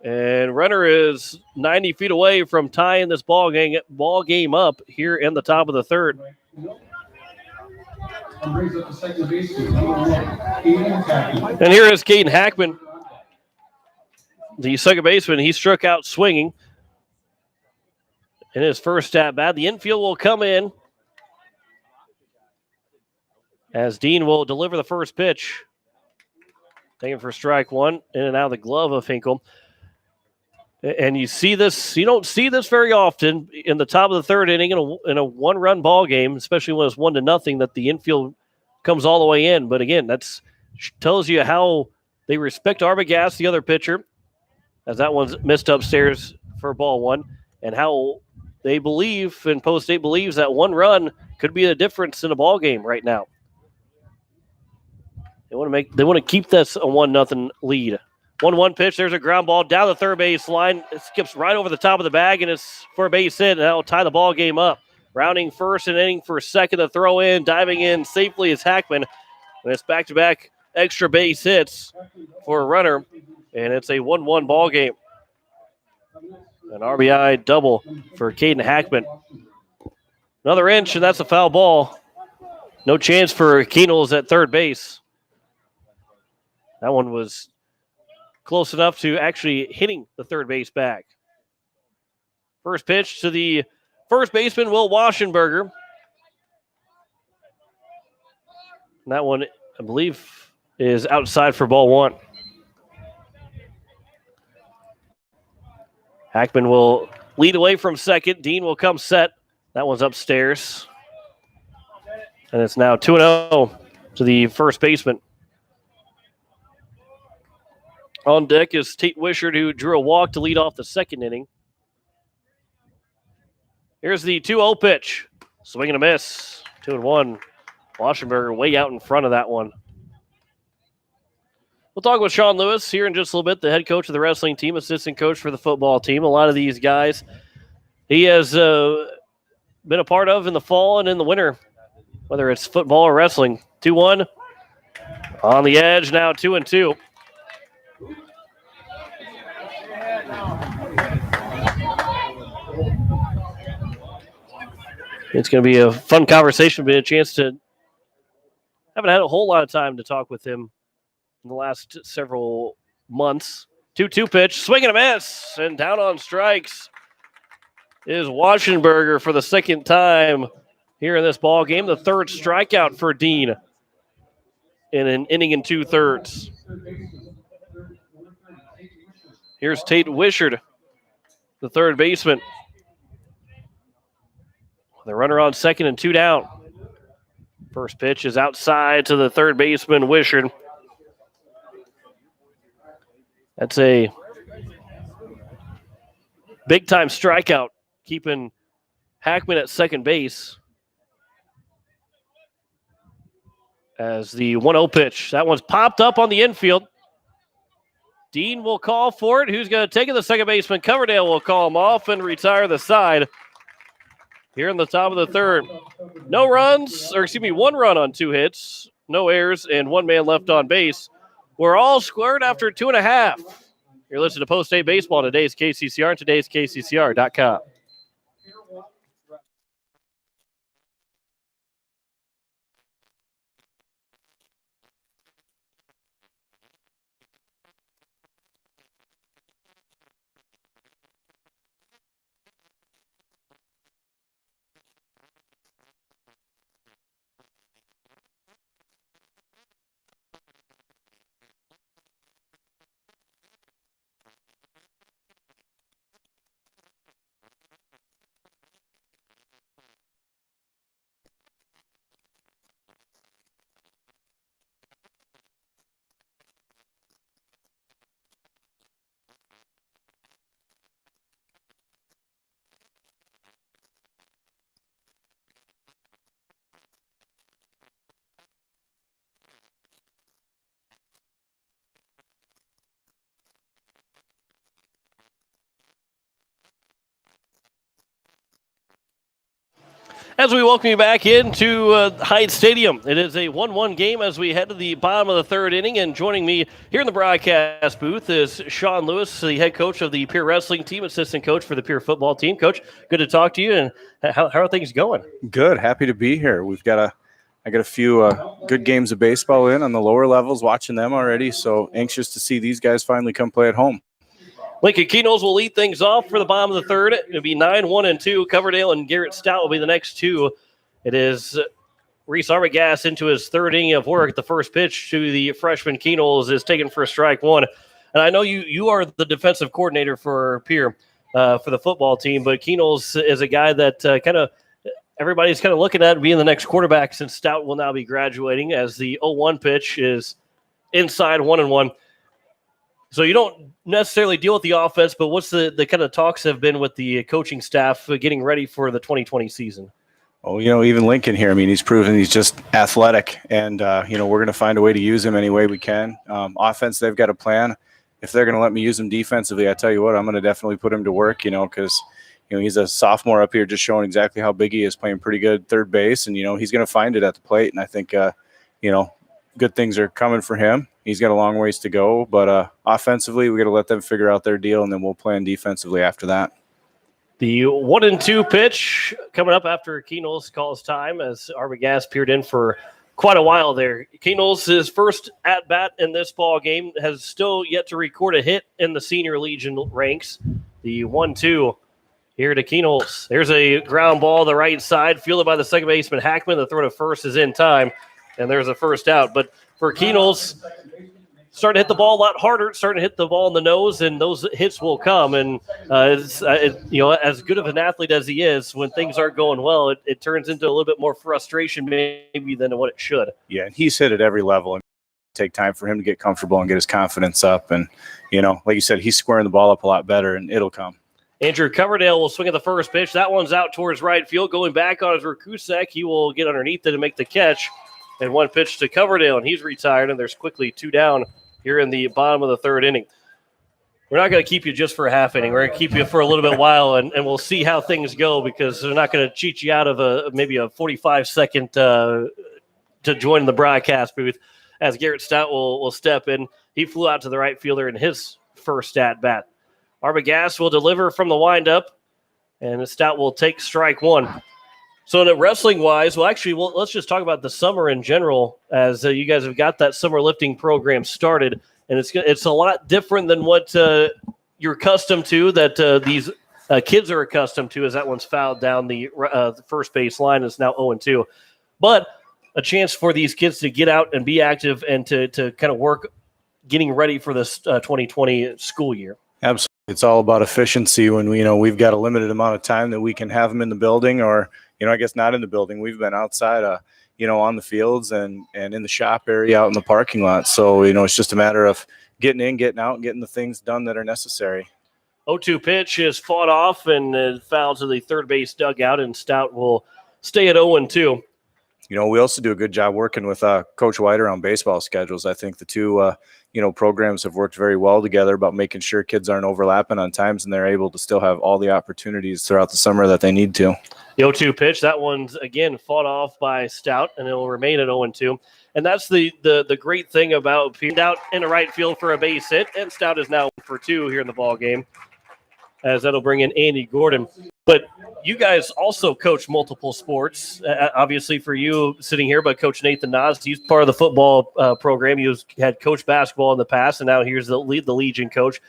And Renner is 90 feet away from tying this ball game up here in the top of the third. And here is Caden Hackman, the second baseman. He struck out swinging in his first at-bat. The infield will come in as Dean will deliver the first pitch. Taken for strike 1, in and out of the glove of Hinkle. And you see this, you don't see this very often in the top of the third inning in a one-run ball game, especially when it's 1-0, that the infield comes all the way in. But again, that tells you how they respect Arbogast, the other pitcher, as that one's missed upstairs for ball 1, and how they believe, and Post State believes, that one run could be the difference in a ball game right now. They want to keep this a 1-0 lead. 1-1 pitch. There's a ground ball down the third base line. It skips right over the top of the bag, and it's for a base hit, and that will tie the ball game up. Rounding first and inning for second to throw in, diving in safely is Hackman. And it's back-to-back extra base hits for a runner, and it's a 1-1 ball game. An RBI double for Caden Hackman. Another inch, and that's a foul ball. No chance for Keenels at third base. That one was close enough to actually hitting the third base bag. First pitch to the first baseman, Will Waschenberger. And that one, I believe, is outside for ball 1. Hackman will lead away from second. Dean will come set. That one's upstairs. And it's now 2-0 to the first baseman. On deck is Tate Wishart, who drew a walk to lead off the second inning. Here's the 2-0 pitch. Swing and a miss. 2-1. Washingberger way out in front of that one. We'll talk with Sean Lewis here in just a little bit, the head coach of the wrestling team, assistant coach for the football team. A lot of these guys he has been a part of in the fall and in the winter, whether it's football or wrestling. 2-1 on the edge, now 2-2. It's going to be a fun conversation, be a chance to haven't had a whole lot of time to talk with him in the last several months. 2-2 pitch, swing and a miss, and down on strikes is Washingberger for the second time here in this ball game. The third strikeout for Dean in an inning and 2/3. Here's Tate Wishart, the third baseman. The runner on second and 2 down. First pitch is outside to the third baseman, Wishart. That's a big-time strikeout, keeping Hackman at second base. As the 1-0 pitch, that one's popped up on the infield. Dean will call for it. Who's going to take it? The second baseman, Coverdale, will call him off and retire the side. Here in the top of the third. No runs, or excuse me, 1 run on 2 hits, no errors, and 1 man left on base. We're all squared after 2.5. You're listening to Post-State Baseball on today's KCCR and today's KCCR.com. As we welcome you back into Hyde Stadium, it is a 1-1 game as we head to the bottom of the third inning. And joining me here in the broadcast booth is Sean Lewis, the head coach of the Pierre wrestling team, assistant coach for the Pierre football team. Coach, good to talk to you. And how are things going? Good. Happy to be here. I got a few good games of baseball in on the lower levels, watching them already. So anxious to see these guys finally come play at home. Lincoln Keynoles will lead things off for the bottom of the third. It'll be 9-1-2. Coverdale and Garrett Stout will be the next two. It is Reese Arbogast into his third inning of work. The first pitch to the freshman Keynoles is taken for strike one. And I know you are the defensive coordinator for Pierre for the football team, but Keynoles is a guy that everybody's kind of looking at being the next quarterback since Stout will now be graduating, as the 0-1 pitch is inside 1-1. So you don't necessarily deal with the offense, but what's the kind of talks have been with the coaching staff getting ready for the 2020 season? Oh, even Lincoln here, he's proven he's just athletic, and, we're going to find a way to use him any way we can. Offense, they've got a plan. If they're going to let me use him defensively, I tell you what, I'm going to definitely put him to work, because, he's a sophomore up here just showing exactly how big he is, playing pretty good third base, and, he's going to find it at the plate, and I think, good things are coming for him. He's got a long ways to go, but offensively, we got to let them figure out their deal, and then we'll plan defensively after that. The 1-2 pitch coming up after Keynoles calls time, as Arbogast peered in for quite a while there. Keynoles, his first at-bat in this ball game, has still yet to record a hit in the senior legion ranks. The 1-2 here to Keynoles. There's a ground ball to the right side, fielded by the second baseman Hackman. The throw to first is in time, and there's a first out. But for Keynoles, starting to hit the ball a lot harder, starting to hit the ball in the nose, and those hits will come. And, as good of an athlete as he is, when things aren't going well, it turns into a little bit more frustration maybe than what it should. Yeah, and he's hit at every level. take time for him to get comfortable and get his confidence up. And, like you said, he's squaring the ball up a lot better, and it'll come. Andrew Coverdale will swing at the first pitch. That one's out towards right field. Going back on his Rakusek, he will get underneath it and make the catch. And one pitch to Coverdale, and he's retired, and there's quickly 2 down here in the bottom of the 3rd inning. We're not going to keep you just for a half inning. We're going to keep you for a little bit while, and we'll see how things go, because they're not going to cheat you out of maybe a 45-second to join the broadcast booth, as Garrett Stout will step in. He flew out to the right fielder in his first at-bat. Arbogast will deliver from the windup, and Stout will take strike 1. So in wrestling-wise, let's just talk about the summer in general, as you guys have got that summer lifting program started. And it's a lot different than what you're accustomed to, that these kids are accustomed to, as that one's fouled down the first base line. It's now 0-2. But a chance for these kids to get out and be active and to kind of work getting ready for this 2020 school year. Absolutely. It's all about efficiency when we've got a limited amount of time that we can have them in the building, or, I guess not in the building. We've been outside, on the fields and in the shop area out in the parking lot. So, it's just a matter of getting in, getting out, and getting the things done that are necessary. 0-2 pitch is fought off and fouled to the third base dugout, and Stout will stay at 0-2. We also do a good job working with Coach White around baseball schedules. I think the two, programs have worked very well together about making sure kids aren't overlapping on times, and they're able to still have all the opportunities throughout the summer that they need to. The 0-2 pitch, that one's, again, fought off by Stout, and it'll remain at 0-2. And that's the great thing about being out in the right field for a base hit, and Stout is now for 2 here in the ball game, as that'll bring in Andy Gordon. But you guys also coach multiple sports, obviously for you sitting here, but Coach Nathan Nas, he's part of the football program. He had coached basketball in the past, and now here's the Legion coach.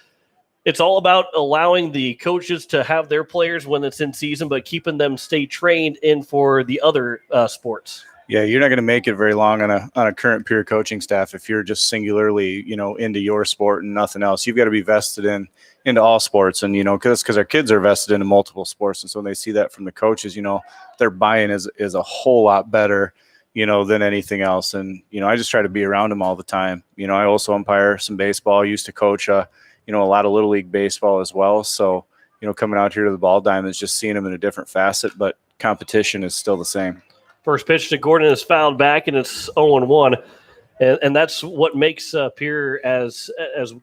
It's all about allowing the coaches to have their players when it's in season, but keeping them stay trained in for the other sports. Yeah, you're not going to make it very long on a current peer coaching staff if you're just singularly, into your sport and nothing else. You've got to be vested into all sports, and because our kids are vested into multiple sports, and so when they see that from the coaches, their buy-in is a whole lot better, than anything else. And I just try to be around them all the time. I also umpire some baseball. I used to coach a lot of little league baseball as well. So coming out here to the ball diamonds, just seeing them in a different facet, but competition is still the same. First pitch to Gordon is fouled back, and it's 0-1. And that's what makes Pierre as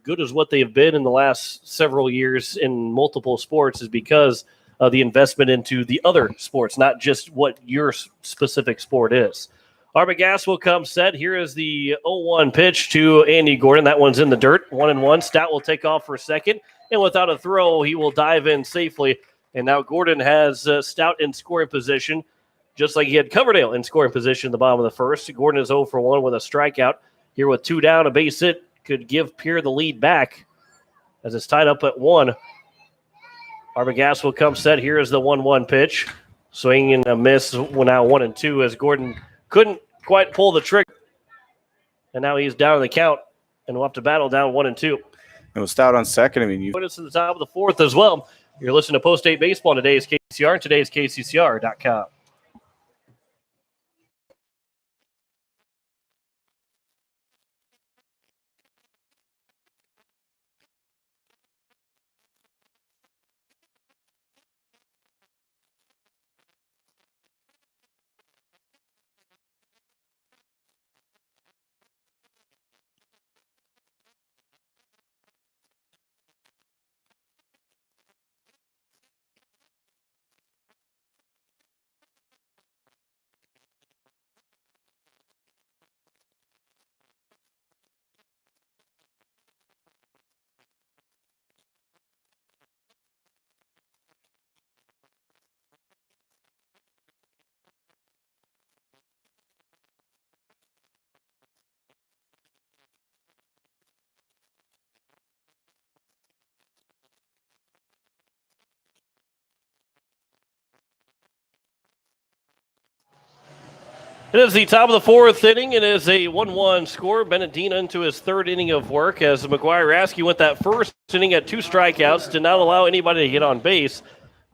good as what they've been in the last several years in multiple sports, is because of the investment into the other sports, not just what your specific sport is. Arbogast will come set. Here is the 0-1 pitch to Andy Gordon. That one's in the dirt, 1-1. Stout will take off for second, and without a throw, he will dive in safely. And now Gordon has Stout in scoring position, just like he had Coverdale in scoring position in the bottom of the first. Gordon is 0 for 1 with a strikeout. Here with 2 down, a base hit could give Pierre the lead back, as it's tied up at 1. Arbogast will come set. Here is the 1-1 pitch. Swing and a miss. Now 1-2, as Gordon couldn't quite pull the trigger. And now he's down in the count, and we'll have to battle down 1-2. And with Stout on second, you put us in the top of the 4th as well. You're listening to Post-State Baseball on today's KCCR and today's KCCR.com. It is the top of the 4th inning. It is a 1-1 score. Benedina into his 3rd inning of work, as McGuire Rasky went that first inning at 2 strikeouts, did not allow anybody to get on base.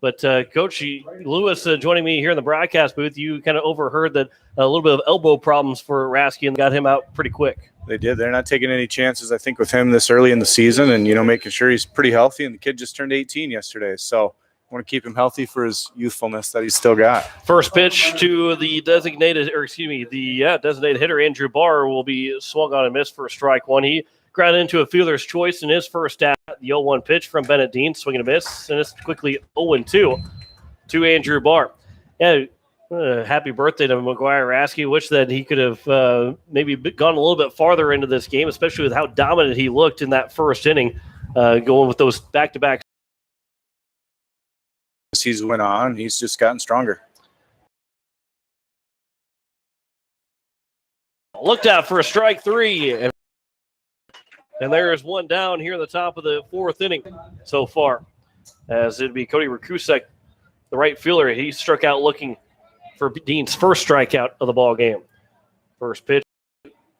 But Coach Lewis joining me here in the broadcast booth, you kind of overheard that a little bit of elbow problems for Rasky and got him out pretty quick. They did. They're not taking any chances, I think, with him this early in the season and, making sure he's pretty healthy. And the kid just turned 18 yesterday. So I want to keep him healthy for his youthfulness that he's still got. First pitch to the designated hitter, Andrew Barr, will be swung on and missed for strike one. He grounded into a fielder's choice in his first at the 0-1 pitch from Bennett Dean, swinging a miss, and it's quickly 0-2 to Andrew Barr. Yeah, happy birthday to McGuire Rasky. Wish that he could have maybe gone a little bit farther into this game, especially with how dominant he looked in that first inning, going with those back-to-back. As he's went on, he's just gotten stronger. Looked out for a strike three. And there's one down here in the top of the fourth inning so far, as it'd be Cody Rakusek, the right fielder. He struck out looking for Dean's first strikeout of the ball game. First pitch.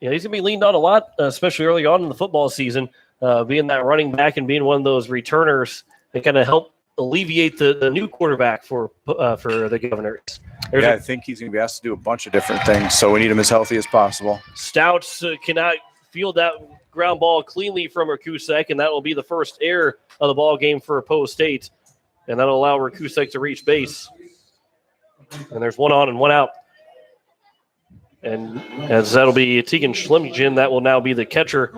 Yeah, he's going to be leaned on a lot, especially early on in the football season, being that running back and being one of those returners that kind of help alleviate the new quarterback for the Governors. I think he's going to be asked to do a bunch of different things, so we need him as healthy as possible. Stouts cannot field that ground ball cleanly from Rakusek, and that will be the first error of the ball game for Poe State, and that'll allow Rakusek to reach base. And there's one on and one out. And as that'll be Tegan Schlimgen, that will now be the catcher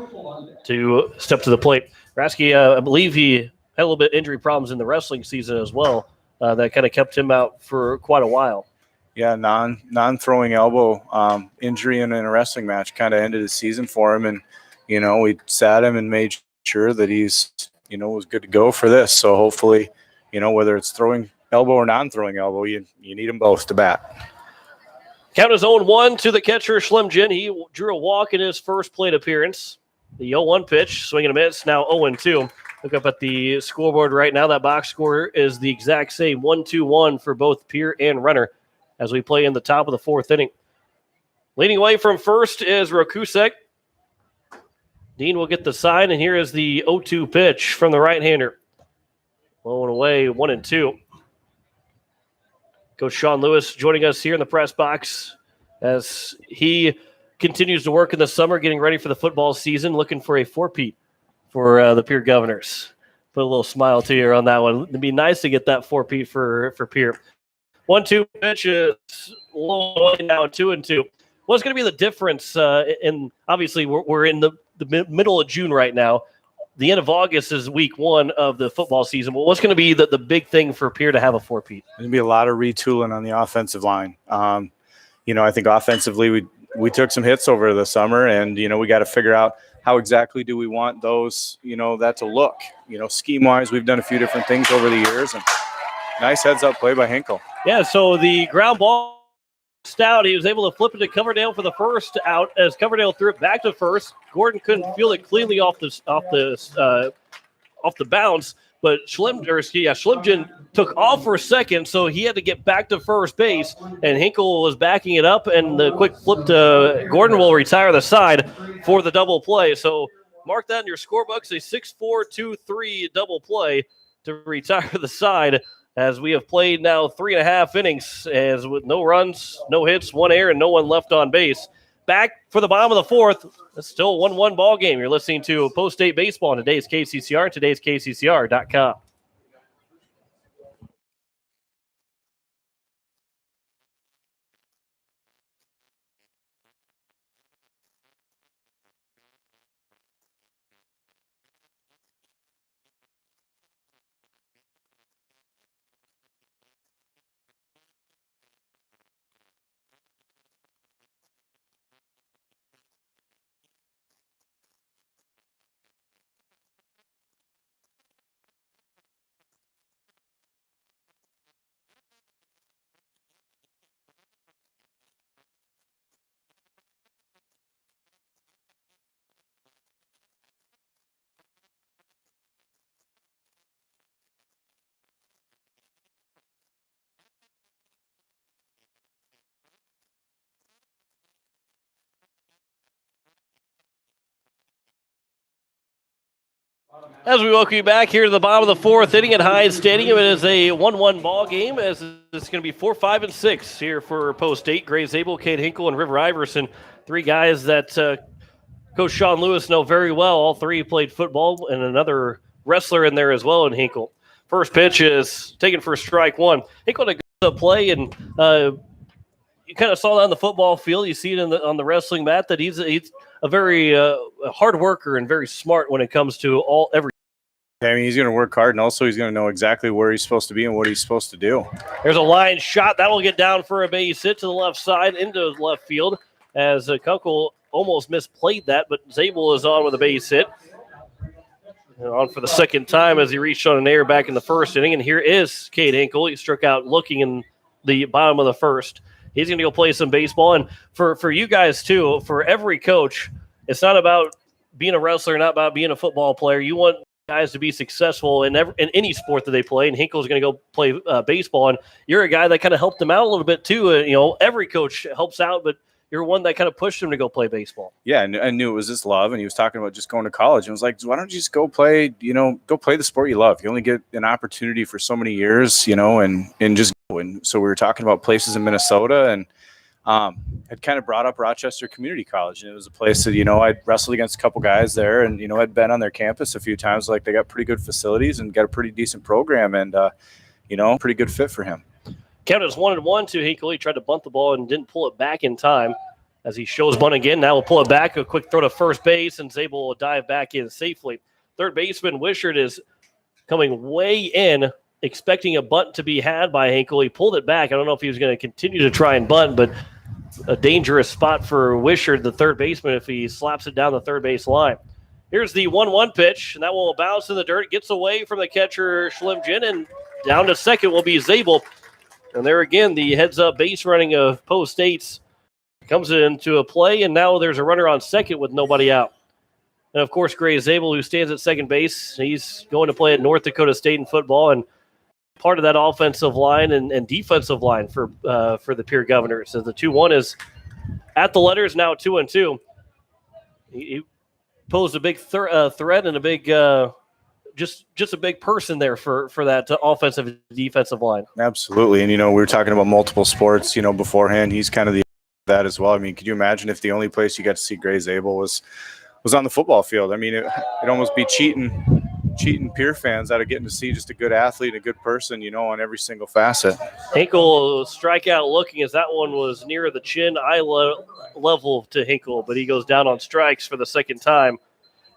to step to the plate. Rasky, I believe he had a little bit injury problems in the wrestling season as well. That kind of kept him out for quite a while. Yeah, non-throwing elbow injury in a wrestling match kind of ended his season for him. And, we sat him and made sure that he's, was good to go for this. So hopefully, whether it's throwing elbow or non-throwing elbow, you need them both to bat. Count is 0-1 to the catcher, Schlimgen. He drew a walk in his first plate appearance. The 0-1 pitch, swinging a miss, now 0-2. Look up at the scoreboard right now. That box score is the exact same, 1-2-1 for both Pierre and Renner as we play in the top of the fourth inning. Leading away from first is Rakusek. Dean will get the sign, and here is the 0-2 pitch from the right-hander. Low and away, 1-2. Coach Sean Lewis joining us here in the press box as he continues to work in the summer, getting ready for the football season, looking for a four-peat for the Pierre Governors. Put a little smile to you on that one. It'd be nice to get that four-peat for Pierre. 1-2 pitch is low now, 2-2. What's going to be the difference? And obviously, we're in the middle of June right now. The end of August is week one of the football season. Well, what's going to be the big thing for Pierre to have a four-peat? There's going to be a lot of retooling on the offensive line. I think offensively we took some hits over the summer, and, we got to figure out how exactly do we want those, that to look. Scheme-wise, we've done a few different things over the years, and nice heads-up play by Hinkle. Yeah, so the ground ball Stout, he was able to flip it to Coverdale for the first out as Coverdale threw it back to first. Gordon couldn't field it cleanly off the bounce, but Schlimgen took off for a second, so he had to get back to first base, and Hinkle was backing it up, and the quick flip to Gordon will retire the side for the double play. So mark that in your scorebooks, a 6-4-2-3 double play to retire the side, as we have played now 3.5 innings, as with no runs, no hits, one error, and no one left on base. Back for the bottom of the fourth. It's still a 1-1 ball game. You're listening to Post State Baseball on today's KCCR and today's KCCR.com. As we welcome you back here to the bottom of the fourth inning at Hyde Stadium, it is a 1-1 ball game as it's going to be 4, 5, and 6 here for Post State. Gray Zabel, Cade Hinkle, and River Iverson, three guys that Coach Sean Lewis know very well. All three played football, and another wrestler in there as well in Hinkle. First pitch is taken for strike one. Hinkle had a good play, and you kind of saw that on the football field. You see it on the wrestling mat that he's a very hard worker and very smart when it comes to every. I mean, he's going to work hard, and also he's going to know exactly where he's supposed to be and what he's supposed to do. There's a line shot. That will get down for a base hit to the left side into left field as Kunkel almost misplayed that, but Zabel is on with a base hit. And on for the second time as he reached on an error back in the first inning. And here is Cade Hinkle. He struck out looking in the bottom of the first. He's going to go play some baseball. And for you guys, too, for every coach, it's not about being a wrestler, not about being a football player. You want guys to be successful in any sport that they play, and Hinkle's going to go play baseball. And you're a guy that kind of helped him out a little bit, too. Every coach helps out, but you're one that kind of pushed him to go play baseball. Yeah, I knew it was his love, and he was talking about just going to college. And was like, why don't you just go play the sport you love? You only get an opportunity for so many years, and just go. And so we were talking about places in Minnesota, and had kind of brought up Rochester Community College. And it was a place that, I'd wrestled against a couple guys there, and, I'd been on their campus a few times. Like, they got pretty good facilities and got a pretty decent program, and, pretty good fit for him. Count is 1-1 to Hinkle. He tried to bunt the ball and didn't pull it back in time as he shows bunt again. Now we'll pull it back. A quick throw to first base, and Zabel will dive back in safely. Third baseman Wishart is coming way in, expecting a bunt to be had by Hinkle. He pulled it back. I don't know if he was going to continue to try and bunt, but a dangerous spot for Wishart, the third baseman, if he slaps it down the third base line. Here's the 1-1 pitch, and that will bounce in the dirt. Gets away from the catcher, Schlimgen, and down to second will be Zabel. And there again, the heads-up base running of Post State's comes into a play, and now there's a runner on second with nobody out. And, of course, Gray Zabel, who stands at second base, he's going to play at North Dakota State in football, and part of that offensive line and defensive line for the Pierre Governors. So the 2-1 is at the letters, now 2-2. He posed a big threat and a big just a big person there for that offensive defensive line. Absolutely. And, we were talking about multiple sports, beforehand. He's kind of that as well. I mean, could you imagine if the only place you got to see Gray Zabel was on the football field? I mean, it'd almost be cheating Pierre fans out of getting to see just a good athlete, a good person, on every single facet. Hinkle strikeout looking as that one was near the chin, eye level to Hinkle, but he goes down on strikes for the second time.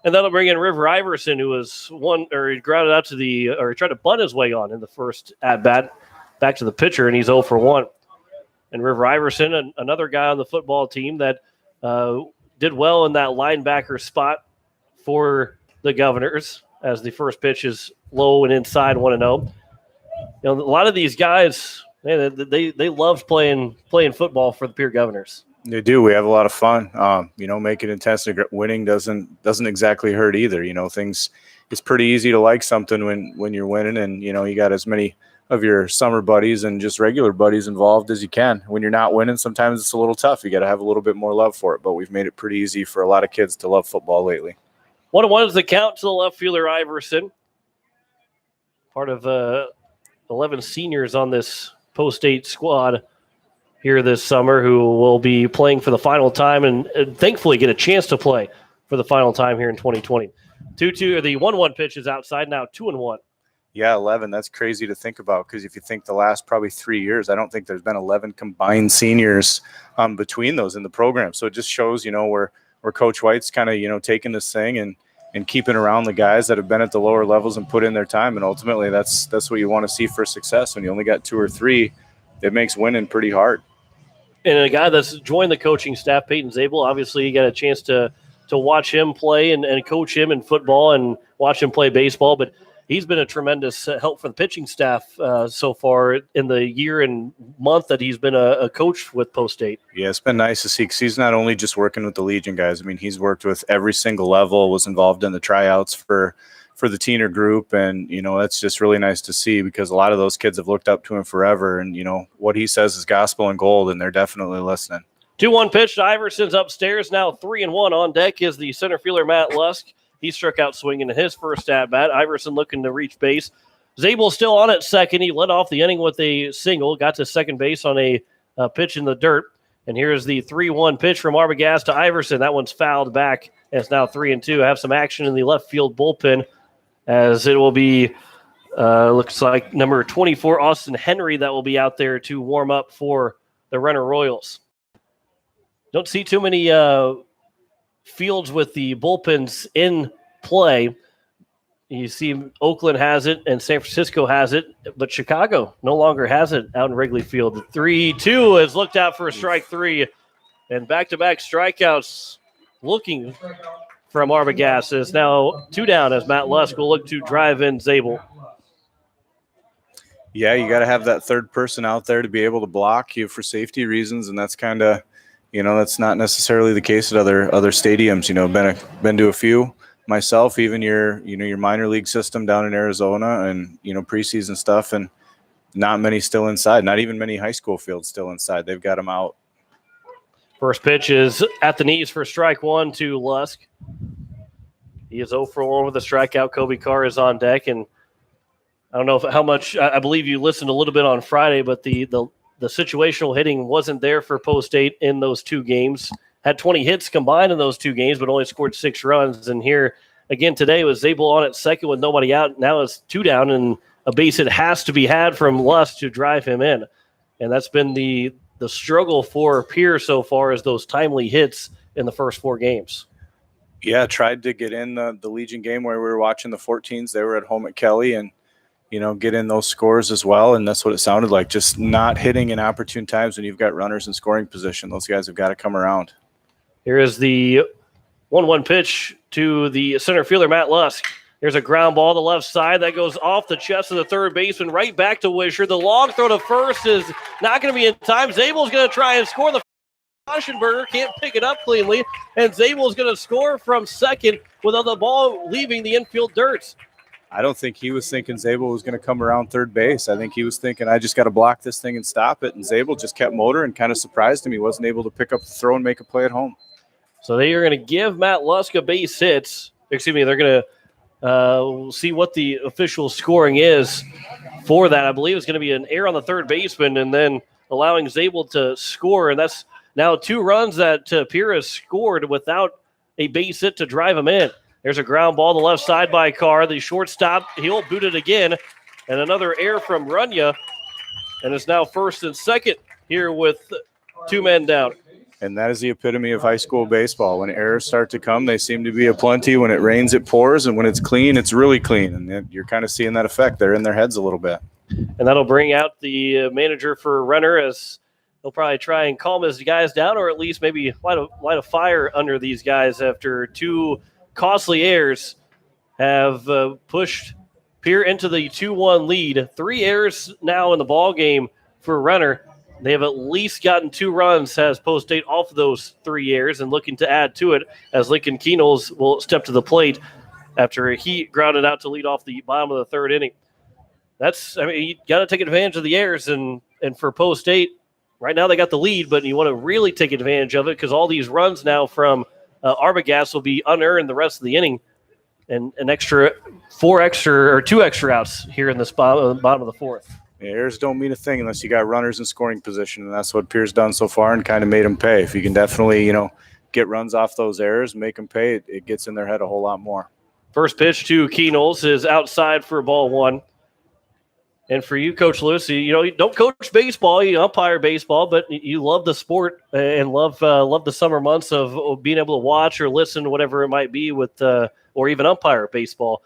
And that'll bring in River Iverson, who was he grounded out he tried to bunt his way on in the first at bat, back to the pitcher, and he's 0 for 1. And River Iverson, another guy on the football team that did well in that linebacker spot for the Governors, as the first pitch is low and inside 1-0. A lot of these guys, man, they loved playing football for the Pierre Governors. They do. We have a lot of fun. Making intense winning doesn't exactly hurt either. It's pretty easy to like something when you're winning, and you got as many of your summer buddies and just regular buddies involved as you can. When you're not winning, sometimes it's a little tough. You got to have a little bit more love for it, but we've made it pretty easy for a lot of kids to love football lately. 1-1 is the count to the left fielder Iverson. Part of 11 seniors on this Post State squad here this summer who will be playing for the final time and thankfully get a chance to play for the final time here in 2020. 2-2, the 1-1 pitch is outside, now 2-1. Yeah, 11. That's crazy to think about, because if you think the last probably 3 years, I don't think there's been 11 combined seniors between those in the program. So it just shows, where Coach White's kind of, taking this thing and keeping around the guys that have been at the lower levels and put in their time. And ultimately, that's what you want to see for success. When you only got 2 or 3, it makes winning pretty hard. And a guy that's joined the coaching staff, Peyton Zabel, obviously you got a chance to watch him play and coach him in football and watch him play baseball. But he's been a tremendous help for the pitching staff so far in the year and month that he's been a coach with Post State. Yeah, it's been nice to see, because he's not only just working with the Legion guys. I mean, he's worked with every single level, was involved in the tryouts for the teener group. And, that's just really nice to see, because a lot of those kids have looked up to him forever. And, what he says is gospel and gold, and they're definitely listening. 2-1 pitch to Iverson's upstairs. Now 3-1 on deck is the center fielder, Matt Lusk. He struck out swinging in his first at-bat. Iverson looking to reach base. Zabel still on at second. He led off the inning with a single, got to second base on a pitch in the dirt. And here's the 3-1 pitch from Arbogast to Iverson. That one's fouled back. It's now 3-2. Have some action in the left field bullpen as it will be, looks like number 24, Austin Henry, that will be out there to warm up for the Renner Royals. Don't see too many fields with the bullpens in play. You see Oakland has it and San Francisco has it, but Chicago no longer has it out in Wrigley Field. The 3-2 is looked out for a strike three, and back-to-back strikeouts looking from Arbogast is now 2 down as Matt Lusk will look to drive in Zabel. Yeah, you got to have that third person out there to be able to block you for safety reasons, and that's kind of, that's not necessarily the case at other stadiums. Been to a few myself, even your minor league system down in Arizona, and preseason stuff, and not many still inside. Not even many high school fields still inside. They've got them out. First pitch is at the knees for strike one to Lusk. He is 0 for 1 with a strikeout. Kobe Carr is on deck, and I don't know how much. I believe you listened a little bit on Friday, but the situational hitting wasn't there for Post State in those 2 games. Had 20 hits combined in those 2 games, but only scored 6 runs. And here again today was Zabel on at second with nobody out. Now it's 2 down, and a base hit has to be had from Lusk to drive him in. And that's been the struggle for Pierre so far, is those timely hits in the first 4 games. Yeah, tried to get in the Legion game where we were watching the 14s. They were at home at Kelly, and get in those scores as well. And that's what it sounded like, just not hitting in opportune times when you've got runners in scoring position. Those guys have got to come around. Here is the 1-1 pitch to the center fielder, Matt Lusk. There's a ground ball to the left side that goes off the chest of the third baseman, right back to Wisher. The long throw to first is not going to be in time. Zabel's going to try and score. The Aschenberger can't pick it up cleanly, and Zabel's going to score from second without the ball leaving the infield dirt. I don't think he was thinking Zabel was going to come around third base. I think he was thinking, I just got to block this thing and stop it. And Zabel just kept motor and kind of surprised him. He wasn't able to pick up the throw and make a play at home. So they are going to give Matt Lusk a base hit. Excuse me, they're going to see what the official scoring is for that. I believe it's going to be an error on the third baseman and then allowing Zabel to score. And that's now 2 runs that Pierre has scored without a base hit to drive him in. There's a ground ball to the left side by Carr. The shortstop, he'll boot it again. And another error from Runya. And it's now first and second here with 2 men down. And that is the epitome of high school baseball. When errors start to come, they seem to be aplenty. When it rains, it pours. And when it's clean, it's really clean. And you're kind of seeing that effect. They're in their heads a little bit. And that'll bring out the manager for Renner, as he'll probably try and calm his guys down, or at least maybe light a fire under these guys after 2 costly errors have pushed Pierre into the 2-1 lead. 3 errors now in the ball game for Renner. They have at least gotten 2 runs, has Post State, off of those 3 errors, and looking to add to it as Lincoln Keenels will step to the plate after he grounded out to lead off the bottom of the 3rd inning. You got to take advantage of the errors, and for Post State, right now they got the lead, but you want to really take advantage of it because all these runs now from Arbogast will be unearned the rest of the inning, and an extra 2 extra outs here in the bottom of the 4th. Errors don't mean a thing unless you got runners in scoring position, and that's what Pierre's done so far and kind of made them pay. If you can definitely, get runs off those errors, make them pay, it gets in their head a whole lot more. First pitch to Keenels is outside for ball 1. And for you, Coach Lewis, you don't coach baseball, you umpire baseball, but you love the sport and love the summer months of being able to watch or listen, whatever it might be, with or even umpire baseball.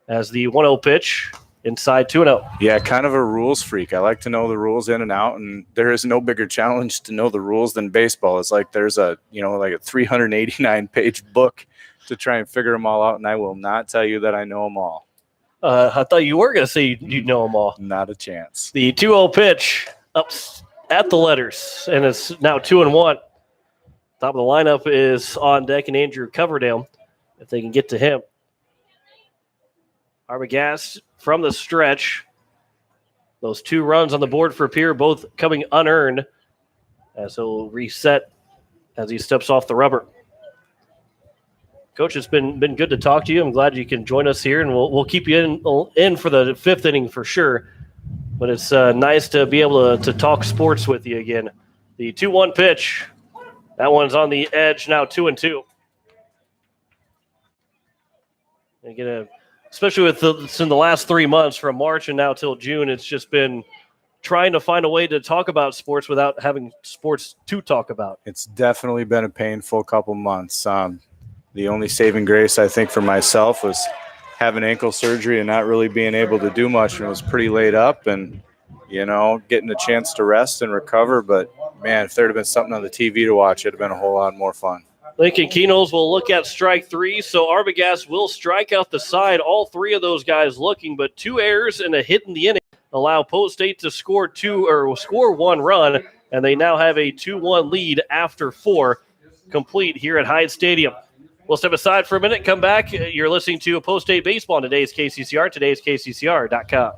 As the 1-0 pitch inside 2-0. Yeah, kind of a rules freak. I like to know the rules in and out, and there is no bigger challenge to know the rules than baseball. It's like there's a 389-page book to try and figure them all out, and I will not tell you that I know them all. I thought you were going to say you'd know them all. Not a chance. The 2-0 pitch up at the letters, and it's now 2-1. Top of the lineup is on deck, and Andrew Coverdale, if they can get to him. Arbogast from the stretch. Those 2 runs on the board for Pierre, both coming unearned, as he'll reset as he steps off the rubber. Coach, it's been good to talk to you. I'm glad you can join us here, and we'll keep you in for the fifth inning for sure. But it's nice to be able to talk sports with you again. The 2-1 pitch. That one's on the edge now, 2-2. Again, especially with in the last 3 months from March and now till June, it's just been trying to find a way to talk about sports without having sports to talk about. It's definitely been a painful couple months. The only saving grace, I think, for myself was having ankle surgery and not really being able to do much, and it was pretty laid up and, getting a chance to rest and recover. But, man, if there had been something on the TV to watch, it would have been a whole lot more fun. Lincoln Kenols will look at strike 3, so Arbogast will strike out the side. All 3 of those guys looking, but 2 errors and a hit in the inning allow Post State to score 1 run, and they now have a 2-1 lead after 4 complete here at Hyde Stadium. We'll step aside for a minute, come back. You're listening to Post State Baseball on today's KCCR, KCCR.com.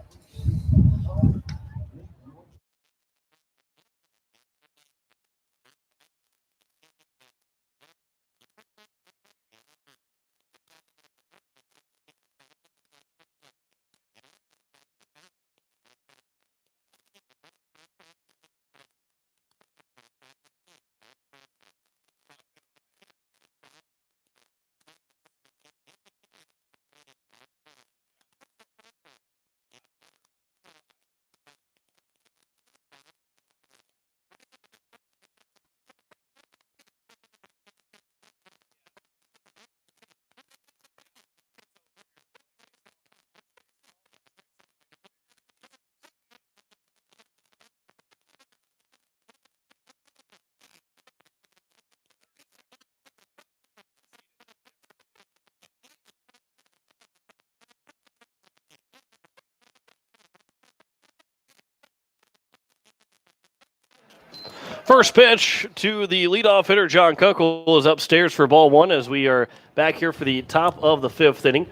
First pitch to the leadoff hitter, John Kunkel, is upstairs for ball 1 as we are back here for the top of the 5th inning.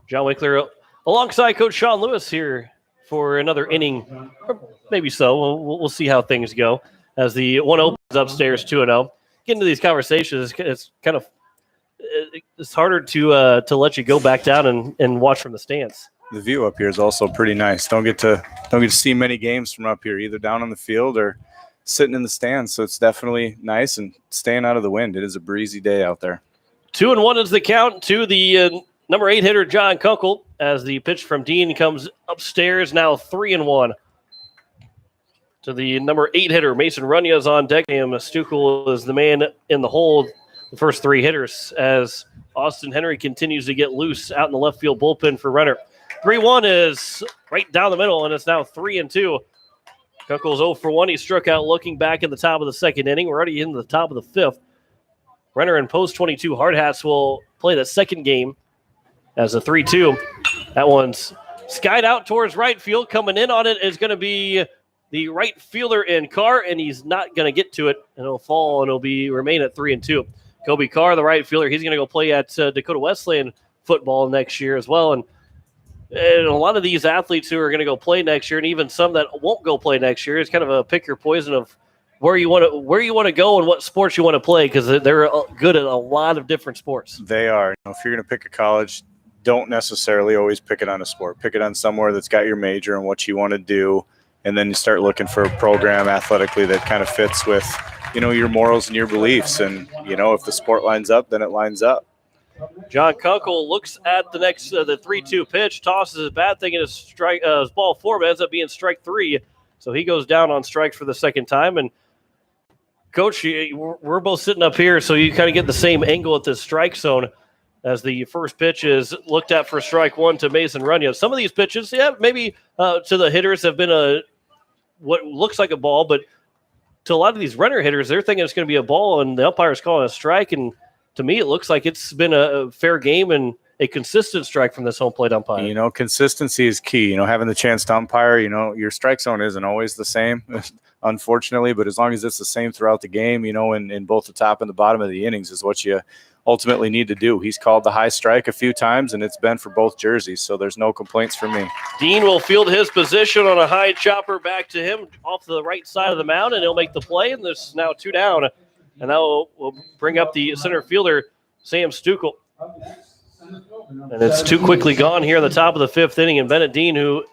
John Winkler alongside Coach Sean Lewis here for another inning, or maybe so. We'll see how things go as the 1 opens upstairs 2-0. Getting to these conversations, it's kind of it's harder to let you go back down and watch from the stands. The view up here is also pretty nice. Don't get to see many games from up here, either down on the field or sitting in the stands. So it's definitely nice and staying out of the wind. It is a breezy day out there. 2-1 is the count to the number 8 hitter, John Kunkel, as the pitch from Dean comes upstairs, now 3-1. To the number 8 hitter, Mason Runya is on deck. Stukel is the man in the hole, the first 3 hitters, as Austin Henry continues to get loose out in the left field bullpen for Renner. 3-1 is right down the middle, and it's now 3-2. Kunkel's 0 for 1. He struck out looking back in the top of the 2nd inning. We're already in the top of the 5th. Renner and Post 22 Hard Hats will play the 2nd game as a 3-2. That one's skied out towards right field. Coming in on it is going to be the right fielder in Carr, and he's not going to get to it, and it'll fall, and it'll remain at 3-2. Kobe Carr, the right fielder, he's going to go play at Dakota Wesleyan football next year as well, and a lot of these athletes who are going to go play next year, and even some that won't go play next year, is kind of a pick your poison of where you want to go and what sports you want to play, because they're good at a lot of different sports. They are. If you're going to pick a college, don't necessarily always pick it on a sport. Pick it on somewhere that's got your major and what you want to do, and then you start looking for a program athletically that kind of fits with, your morals and your beliefs. And, if the sport lines up, then it lines up. John Kunkel looks at the next, the 3-2 pitch, tosses his bat, thinking his strike, his ball 4, but ends up being strike 3. So he goes down on strikes for the 2nd time. And Coach, we're both sitting up here, so you kind of get the same angle at this strike zone as the first pitch is looked at for strike 1 to Mason Runya. Some of these pitches, maybe to the hitters have been what looks like a ball, but to a lot of these Renner hitters, they're thinking it's going to be a ball, and the umpire's calling a strike. And to me, it looks like it's been a fair game and a consistent strike from this home plate umpire. Consistency is key. Having the chance to umpire, your strike zone isn't always the same, unfortunately, but as long as it's the same throughout the game, in both the top and the bottom of the innings is what you ultimately need to do. He's called the high strike a few times, and it's been for both jerseys, so there's no complaints for me. Dean will field his position on a high chopper back to him off the right side of the mound, and he'll make the play, and there's now 2 down. And that will bring up the center fielder, Sam Stukel. And it's too quickly gone here in the top of the fifth inning. And Bennett Dean, who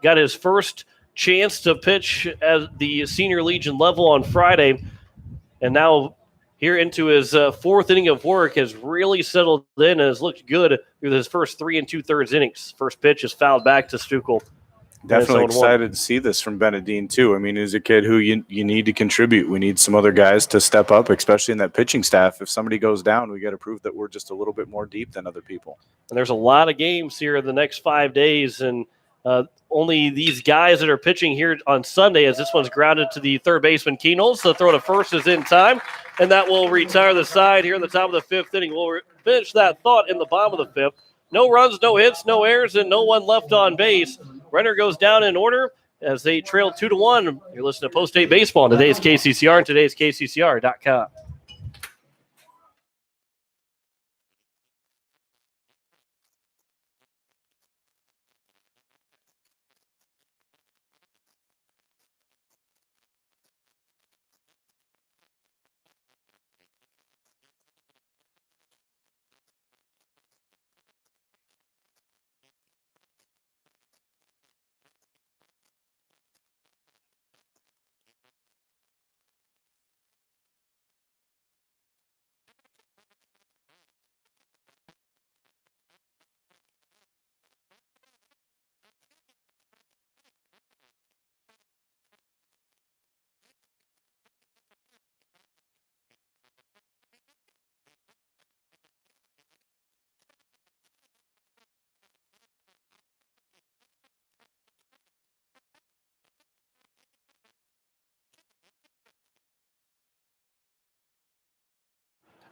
got his first chance to pitch at the Senior Legion level on Friday, and now here into his fourth inning of work, has really settled in and has looked good through his first 3 2/3 innings. First pitch is fouled back to Stuckel. Definitely excited to see this from Benedine, too. I mean, he's a kid who you need to contribute. We need some other guys to step up, especially in that pitching staff. If somebody goes down, we got to prove that we're just a little bit more deep than other people. And there's a lot of games here in the next 5 days, and only these guys that are pitching here on Sunday, as this one's grounded to the third baseman, Keenholz. The throw to first is in time, and that will retire the side here in the top of the fifth inning. We'll finish that thought in the bottom of the fifth. No runs, no hits, no errors, and no one left on base. Renner goes down in order as they trail 2-1. You're listening to Post-State Baseball on today's KCCR and today's KCCR.com.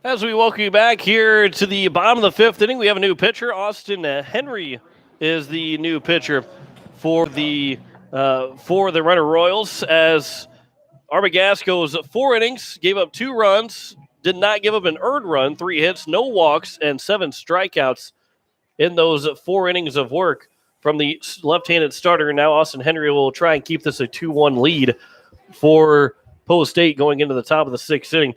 As we welcome you back here to the bottom of the fifth inning, we have a new pitcher. Austin Henry is the new pitcher for the Renner Royals, as Arbogast goes 4 innings, gave up 2 runs, did not give up an earned run, 3 hits, no walks, and 7 strikeouts in those 4 innings of work from the left-handed starter. Now Austin Henry will try and keep this a 2-1 lead for Post State going into the top of the sixth inning.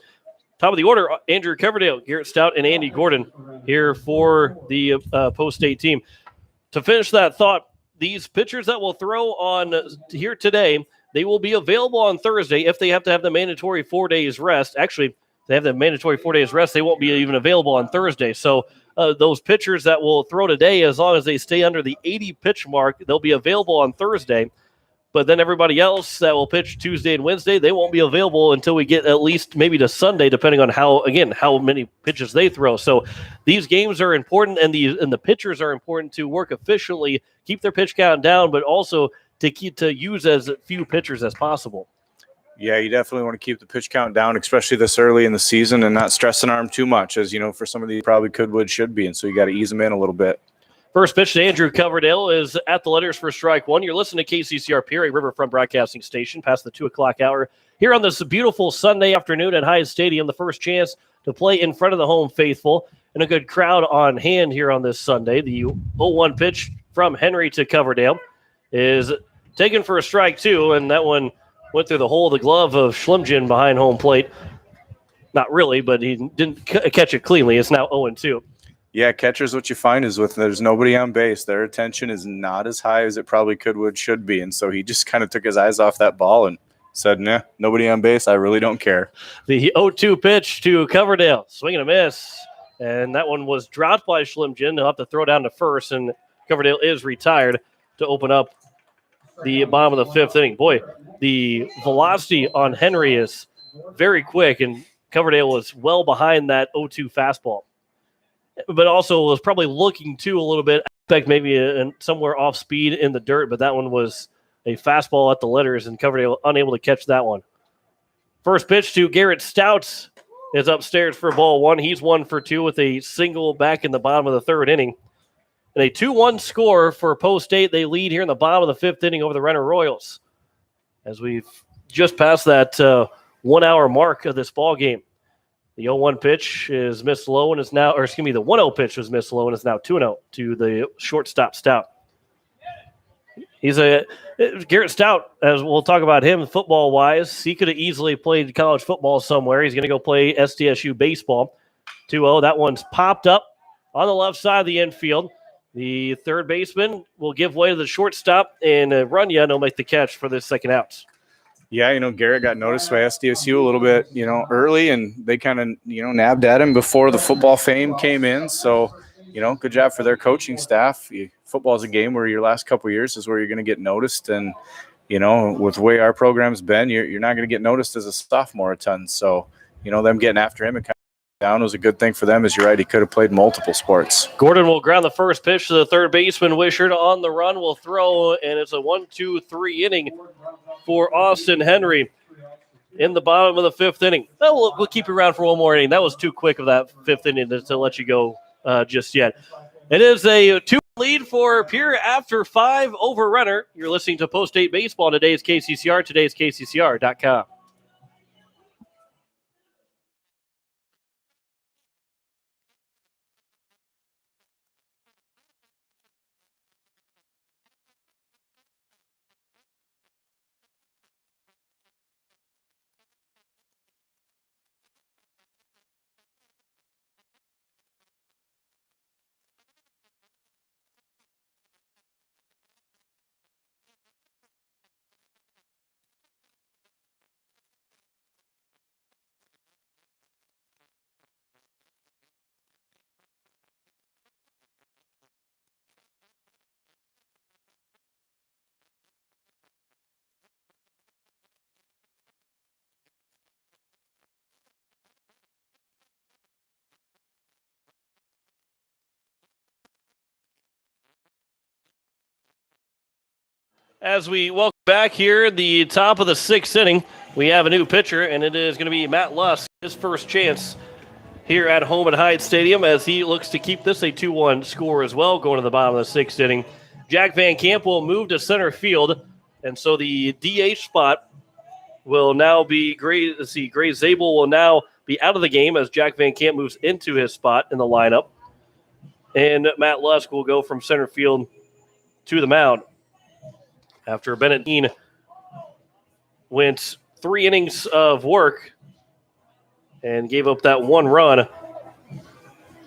Top of the order, Andrew Coverdale, Garrett Stout, and Andy Gordon here for the Post State team. To finish that thought, these pitchers that will throw on here today, they will be available on Thursday if they have to have the mandatory 4 days rest. Actually, if they have the mandatory 4 days rest, they won't be even available on Thursday. So those pitchers that will throw today, as long as they stay under the 80 pitch mark, they'll be available on Thursday. But then everybody else that will pitch Tuesday and Wednesday, they won't be available until we get at least maybe to Sunday, depending on how many pitches they throw. So these games are important, and the pitchers are important to work efficiently, keep their pitch count down, but also to use as few pitchers as possible. Yeah, you definitely want to keep the pitch count down, especially this early in the season, and not stress an arm too much, as for some of these probably should be, and so you got to ease them in a little bit. First pitch to Andrew Coverdale is at the letters for strike one. You're listening to KCCR Pierre, Riverfront Broadcasting Station, past the 2 o'clock hour. Here on this beautiful Sunday afternoon at Hyatt Stadium, the first chance to play in front of the home faithful and a good crowd on hand here on this Sunday. The 0-1 pitch from Henry to Coverdale is taken for a strike two, and that one went through the hole of the glove of Schlimgen behind home plate. Not really, but he didn't catch it cleanly. It's now 0-2. Yeah, catchers, what you find is there's nobody on base, their attention is not as high as it probably should be. And so he just kind of took his eyes off that ball and said, nah, nobody on base. I really don't care. The 0-2 pitch to Coverdale. Swing and a miss. And that one was dropped by Schlimgen. They'll have to throw down to first, and Coverdale is retired to open up the bottom of the fifth inning. Boy, the velocity on Henry is very quick, and Coverdale was well behind that 0-2 fastball. But also was probably looking too a little bit. I expect maybe somewhere off speed in the dirt, but that one was a fastball at the letters, and Coverdale unable to catch that one. First pitch to Garrett Stout is upstairs for ball one. He's 1 for 2 with a single back in the bottom of the third inning. And a 2-1 score for Post State. They lead here in the bottom of the fifth inning over the Renner Royals, as we've just passed that 1 hour mark of this ball game. The 0-1 pitch is missed low and is now, the 1-0 pitch was missed low and is now 2-0 to the shortstop Stout. Garrett Stout, as we'll talk about him football-wise, he could have easily played college football somewhere. He's going to go play SDSU baseball. 2-0, that one's popped up on the left side of the infield. The third baseman will give way to the shortstop, and Runyon will make the catch for this second out. Yeah, Garrett got noticed by SDSU a little bit, early, and they kind of, nabbed at him before the football fame came in. So, good job for their coaching staff. Football is a game where your last couple of years is where you're going to get noticed. And, with the way our program's been, you're not going to get noticed as a sophomore a ton. So, them getting after him and kind of down was a good thing for them. As you're right, he could have played multiple sports. Gordon will ground the first pitch to the third baseman. Wishart on the run will throw, and it's a 1-2-3 inning for Austin Henry in the bottom of the fifth inning. We'll keep you around for one more inning. That was too quick of that fifth inning to let you go just yet. It is a 2 lead for Pierre after 5 over Renner. You're listening to Post 8 Baseball on today's KCCR, today's KCCR.com. As we welcome back here at the top of the sixth inning, we have a new pitcher, and it is going to be Matt Lusk, his first chance here at home at Hyde Stadium as he looks to keep this a 2-1 score as well going to the bottom of the sixth inning. Jack Van Camp will move to center field, and so the DH spot will now be Gray Zabel will now be out of the game as Jack Van Camp moves into his spot in the lineup. And Matt Lusk will go from center field to the mound. After Bennett Dean went 3 innings of work and gave up that 1 run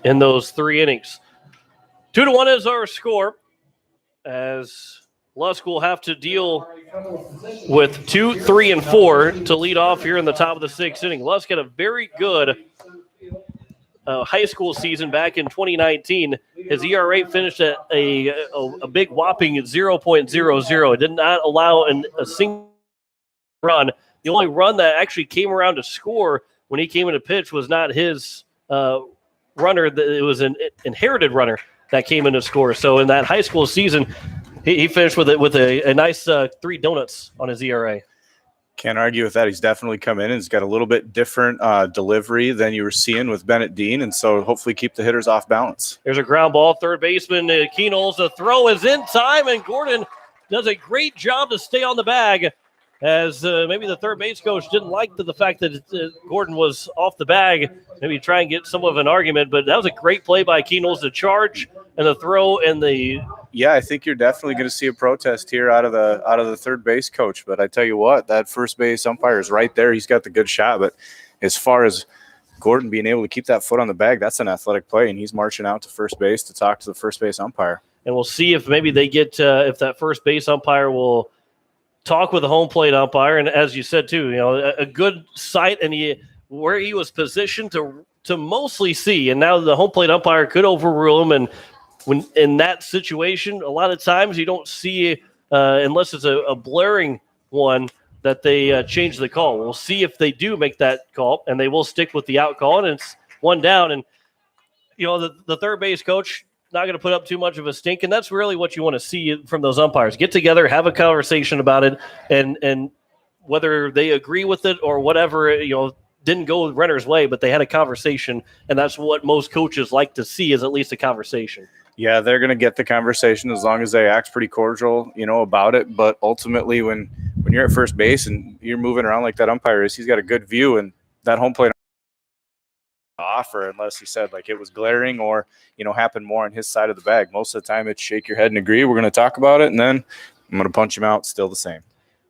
in those 3 innings. 2-1 is our score as Lusk will have to deal with 2, 3, and 4 to lead off here in the top of the sixth inning. Lusk had a very good high school season back in 2019. His ERA finished at a big whopping 0.00. It did not allow a single run. The only run that actually came around to score when he came into pitch was not his runner. It was an inherited runner that came in to score. So in that high school season, he finished with a nice 3 donuts on his ERA. Can't argue with that. He's definitely come in and he's got a little bit different delivery than you were seeing with Bennett Dean, and so hopefully keep the hitters off balance. There's a ground ball. Third baseman Keenholz. The throw is in time, and Gordon does a great job to stay on the bag as maybe the third base coach didn't like the fact that Gordon was off the bag. Maybe try and get some of an argument, but that was a great play by Keenholz, the charge and the throw and the – yeah, I think you're definitely going to see a protest here out of the third base coach. But I tell you what, that first base umpire is right there. He's got the good shot. But as far as Gordon being able to keep that foot on the bag, that's an athletic play, and he's marching out to first base to talk to the first base umpire. And we'll see if maybe they get if that first base umpire will talk with the home plate umpire. And as you said too, a good sight and where he was positioned to mostly see. And now the home plate umpire could overrule him. And when in that situation, a lot of times you don't see, unless it's a blaring one, that they change the call. We'll see if they do make that call, and they will stick with the out call, and it's 1 down. And, the third base coach not going to put up too much of a stink, and that's really what you want to see from those umpires. Get together, have a conversation about it, and whether they agree with it or whatever, didn't go Renner's way, but they had a conversation, and that's what most coaches like to see is at least a conversation. Yeah, they're going to get the conversation as long as they act pretty cordial, about it. But ultimately, when you're at first base and you're moving around like that umpire is, he's got a good view, and that home plate offer, unless he said like it was glaring or, happened more on his side of the bag. Most of the time it's shake your head and agree. We're going to talk about it, and then I'm going to punch him out. Still the same.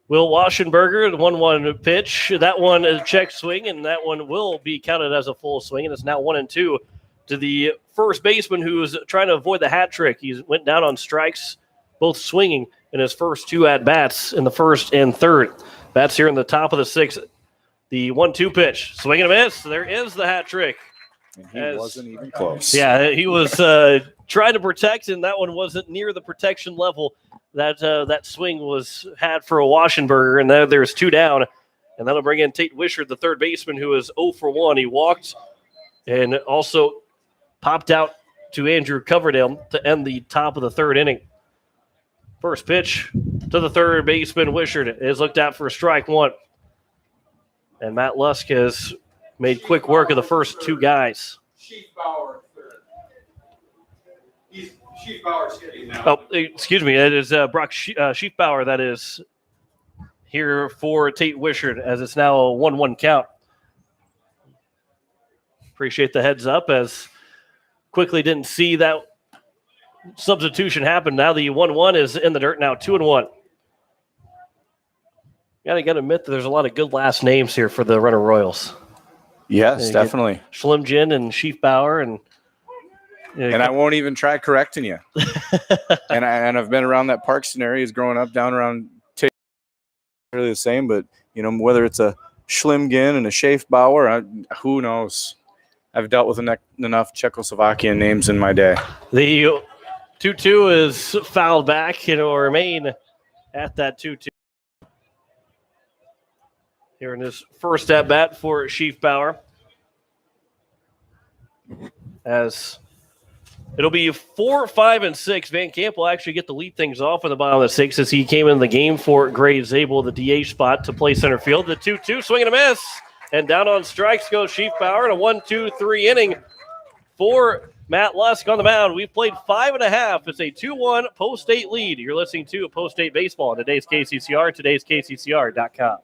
Will Waschenberger, the 1-1 pitch. That one is a check swing, and that one will be counted as a full swing, and it's now 1-2 to the first baseman who was trying to avoid the hat trick. He went down on strikes, both swinging in his first 2 at-bats in the first and third. Bats here in the top of the 6th. The 1-2 pitch. Swing and a miss. There is the hat trick. And he wasn't even close. Yeah, he was trying to protect, and that one wasn't near the protection level that swing had for a Washingburger. And there's 2 down, and that'll bring in Tate Wishart, the third baseman, who is 0 for 1. He walked and also popped out to Andrew Coverdale to end the top of the 3rd inning. First pitch to the third baseman, Wishart, is looked at for strike 1. And Matt Lusk has made quick work of the first 2 guys. Schiefbauer, third. Schiefbauer's hitting now. Oh, excuse me. It is Brock Schiefbauer that is here for Tate Wishart, as it's now a 1-1 count. Appreciate the heads up, as quickly didn't see that substitution happen. Now the 1-1 is in the dirt, now 2-1. Got to admit that there's a lot of good last names here for the Renner Royals. Yes, definitely. Schlimjin and Schiefbauer and I won't even try correcting you. and I've been around that Parkston area growing up down around really the same, but whether it's a Schlimgin and a Schiefbauer, who knows? I've dealt with enough Czechoslovakian names in my day. The 2-2 is fouled back and will remain at that 2-2. Here in his first at-bat for Schiefbauer. As it'll be 4, 5, and 6. Van Camp will actually get to lead things off in the bottom of the 6 as he came in the game for Graves, able the DH spot to play center field. The 2-2, swing and a miss. And down on strikes goes Schiefbauer in a 1-2-3 inning for Matt Lusk on the mound. We've played 5.5. It's a 2-1 post-8 lead. You're listening to Post-8 Baseball on today's KCCR, today'skccr.com.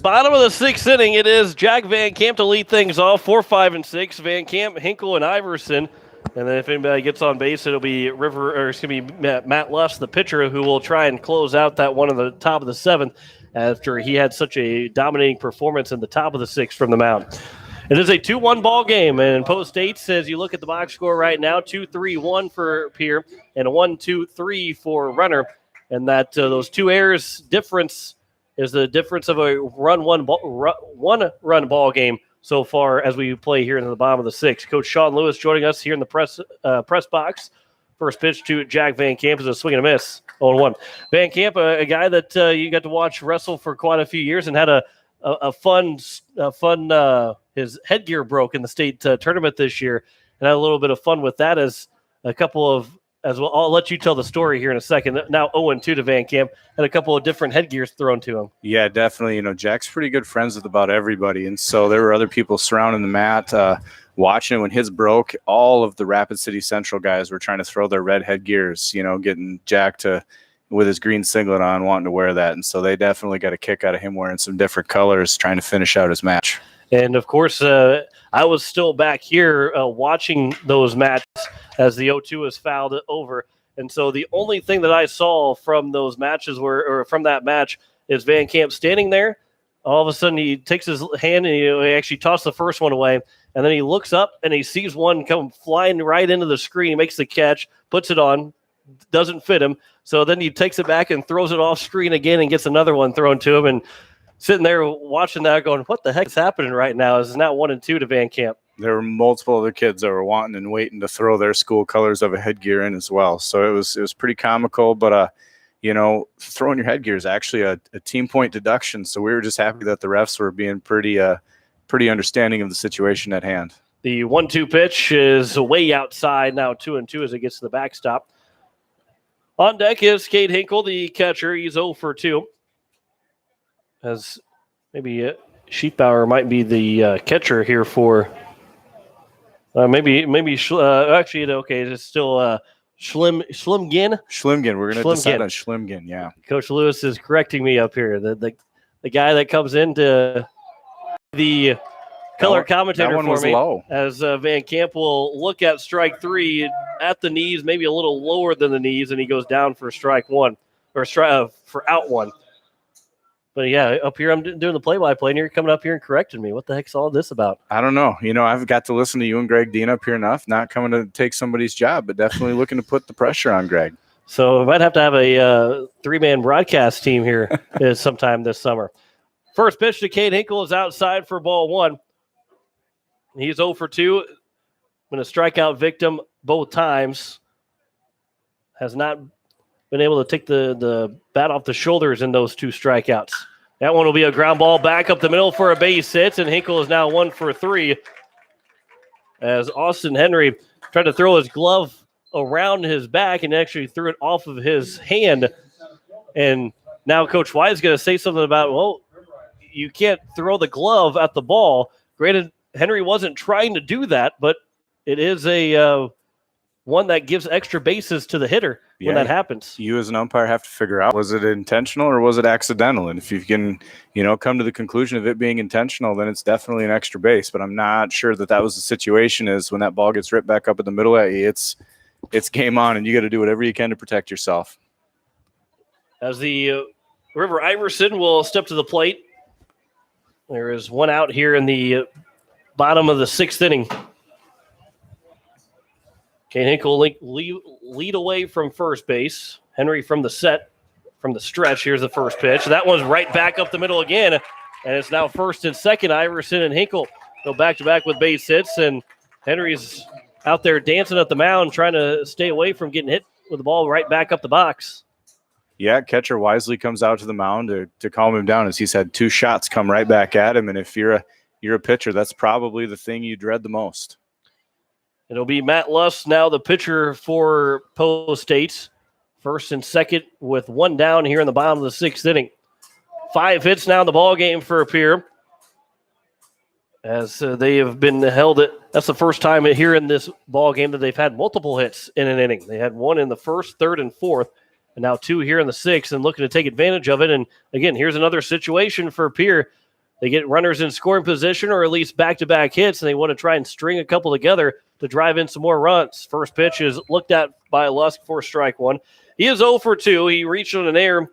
Bottom of the 6th inning, it is Jack Van Camp to lead things off. 4, 5, and 6. Van Camp, Hinkle, and Iverson. And then if anybody gets on base, it'll be Matt Lusk, the pitcher, who will try and close out that one on the top of the 7th after he had such a dominating performance in the top of the 6th from the mound. It is a 2-1 ball game, and post-8, as you look at the box score right now, 2-3-1 for Pierre and a 1-2-3 for Renner. And that those 2 errors difference is the difference of a one-run ball game so far as we play here in the bottom of the 6th. Coach Sean Lewis joining us here in the press box. First pitch to Jack Van Camp is a swing and a miss, 0-1. Van Camp, a guy that you got to watch wrestle for quite a few years and had a fun. His headgear broke in the state tournament this year, and had a little bit of fun with that as a couple of. As well, I'll let you tell the story here in a second. Now 0-2 to Van Camp, and a couple of different headgears thrown to him. Yeah, definitely. Jack's pretty good friends with about everybody, and so there were other people surrounding the mat watching. When his broke, all of the Rapid City Central guys were trying to throw their red headgears, getting Jack to with his green singlet on, wanting to wear that, and so they definitely got a kick out of him wearing some different colors, trying to finish out his match. And of course, I was still back here watching those matches as the 0-2 was fouled over. And so the only thing that I saw from those matches or from that match is Van Camp standing there. All of a sudden, he takes his hand and he actually tosses the first one away. And then he looks up and he sees one come flying right into the screen. He makes the catch, puts it on, doesn't fit him. So then he takes it back and throws it off screen again and gets another one thrown to him. And sitting there watching that going, what the heck is happening right now? It's now 1-2 to Van Camp. There were multiple other kids that were wanting and waiting to throw their school colors of a headgear in as well. So it was pretty comical, but throwing your headgear is actually a team point deduction. So we were just happy that the refs were being pretty understanding of the situation at hand. The 1-2 pitch is way outside now, 2-2 as it gets to the backstop. On deck is Cade Hinkle, the catcher. He's 0 for 2. As maybe Sheepbauer might be the catcher here for actually, okay, it's still Schlimgin. Schlimgin. We're going to decide on Schlimgin, yeah. Coach Lewis is correcting me up here. The guy that comes into the color commentator for me, low. As Van Camp will look at strike 3 at the knees, maybe a little lower than the knees, and he goes down for strike 1 or for out 1. But yeah, up here I'm doing the play-by-play, and you're coming up here and correcting me. What the heck's all this about? I don't know. I've got to listen to you and Greg Dean up here enough. Not coming to take somebody's job, but definitely looking to put the pressure on Greg. So we might have to have a 3-man broadcast team here sometime this summer. First pitch to Cade Hinkle is outside for ball 1. He's 0 for 2. Been a strikeout victim both times. Has not been able to take the bat off the shoulders in those 2 strikeouts. That one will be a ground ball back up the middle for a base hit, and Hinkle is now 1 for 3. As Austin Henry tried to throw his glove around his back and actually threw it off of his hand. And now Coach White is going to say something about, well, you can't throw the glove at the ball. Granted, Henry wasn't trying to do that, but it is a one that gives extra bases to the hitter when that happens. You as an umpire have to figure out, was it intentional or was it accidental? And if you can, come to the conclusion of it being intentional, then it's definitely an extra base. But I'm not sure that was the situation. Is when that ball gets ripped back up in the middle at you, it's game on, and you got to do whatever you can to protect yourself. As the River Iverson will step to the plate. There is one out here in the bottom of the 6th inning. Cade Hinkle lead away from first base. Henry from the stretch. Here's the first pitch. That one's right back up the middle again, and it's now first and second. Iverson and Hinkle go back-to-back with base hits, and Henry's out there dancing at the mound, trying to stay away from getting hit with the ball right back up the box. Yeah, catcher wisely comes out to the mound to calm him down, as he's had 2 shots come right back at him, and if you're a pitcher, that's probably the thing you dread the most. It'll be Matt Luss now, the pitcher for Post State. First and second with 1 down here in the bottom of the 6th inning. 5 hits now in the ball game for Pierre. As they have been held that's the first time here in this ball game that they've had multiple hits in an inning. They had 1 in the 1st, 3rd, and 4th, and now 2 here in the 6th, and looking to take advantage of it. And again, here's another situation for Pierre. They get runners in scoring position or at least back-to-back hits, and they want to try and string a couple together to drive in some more runs. First pitch is looked at by Lusk for strike 1. He is 0 for 2. He reached on an error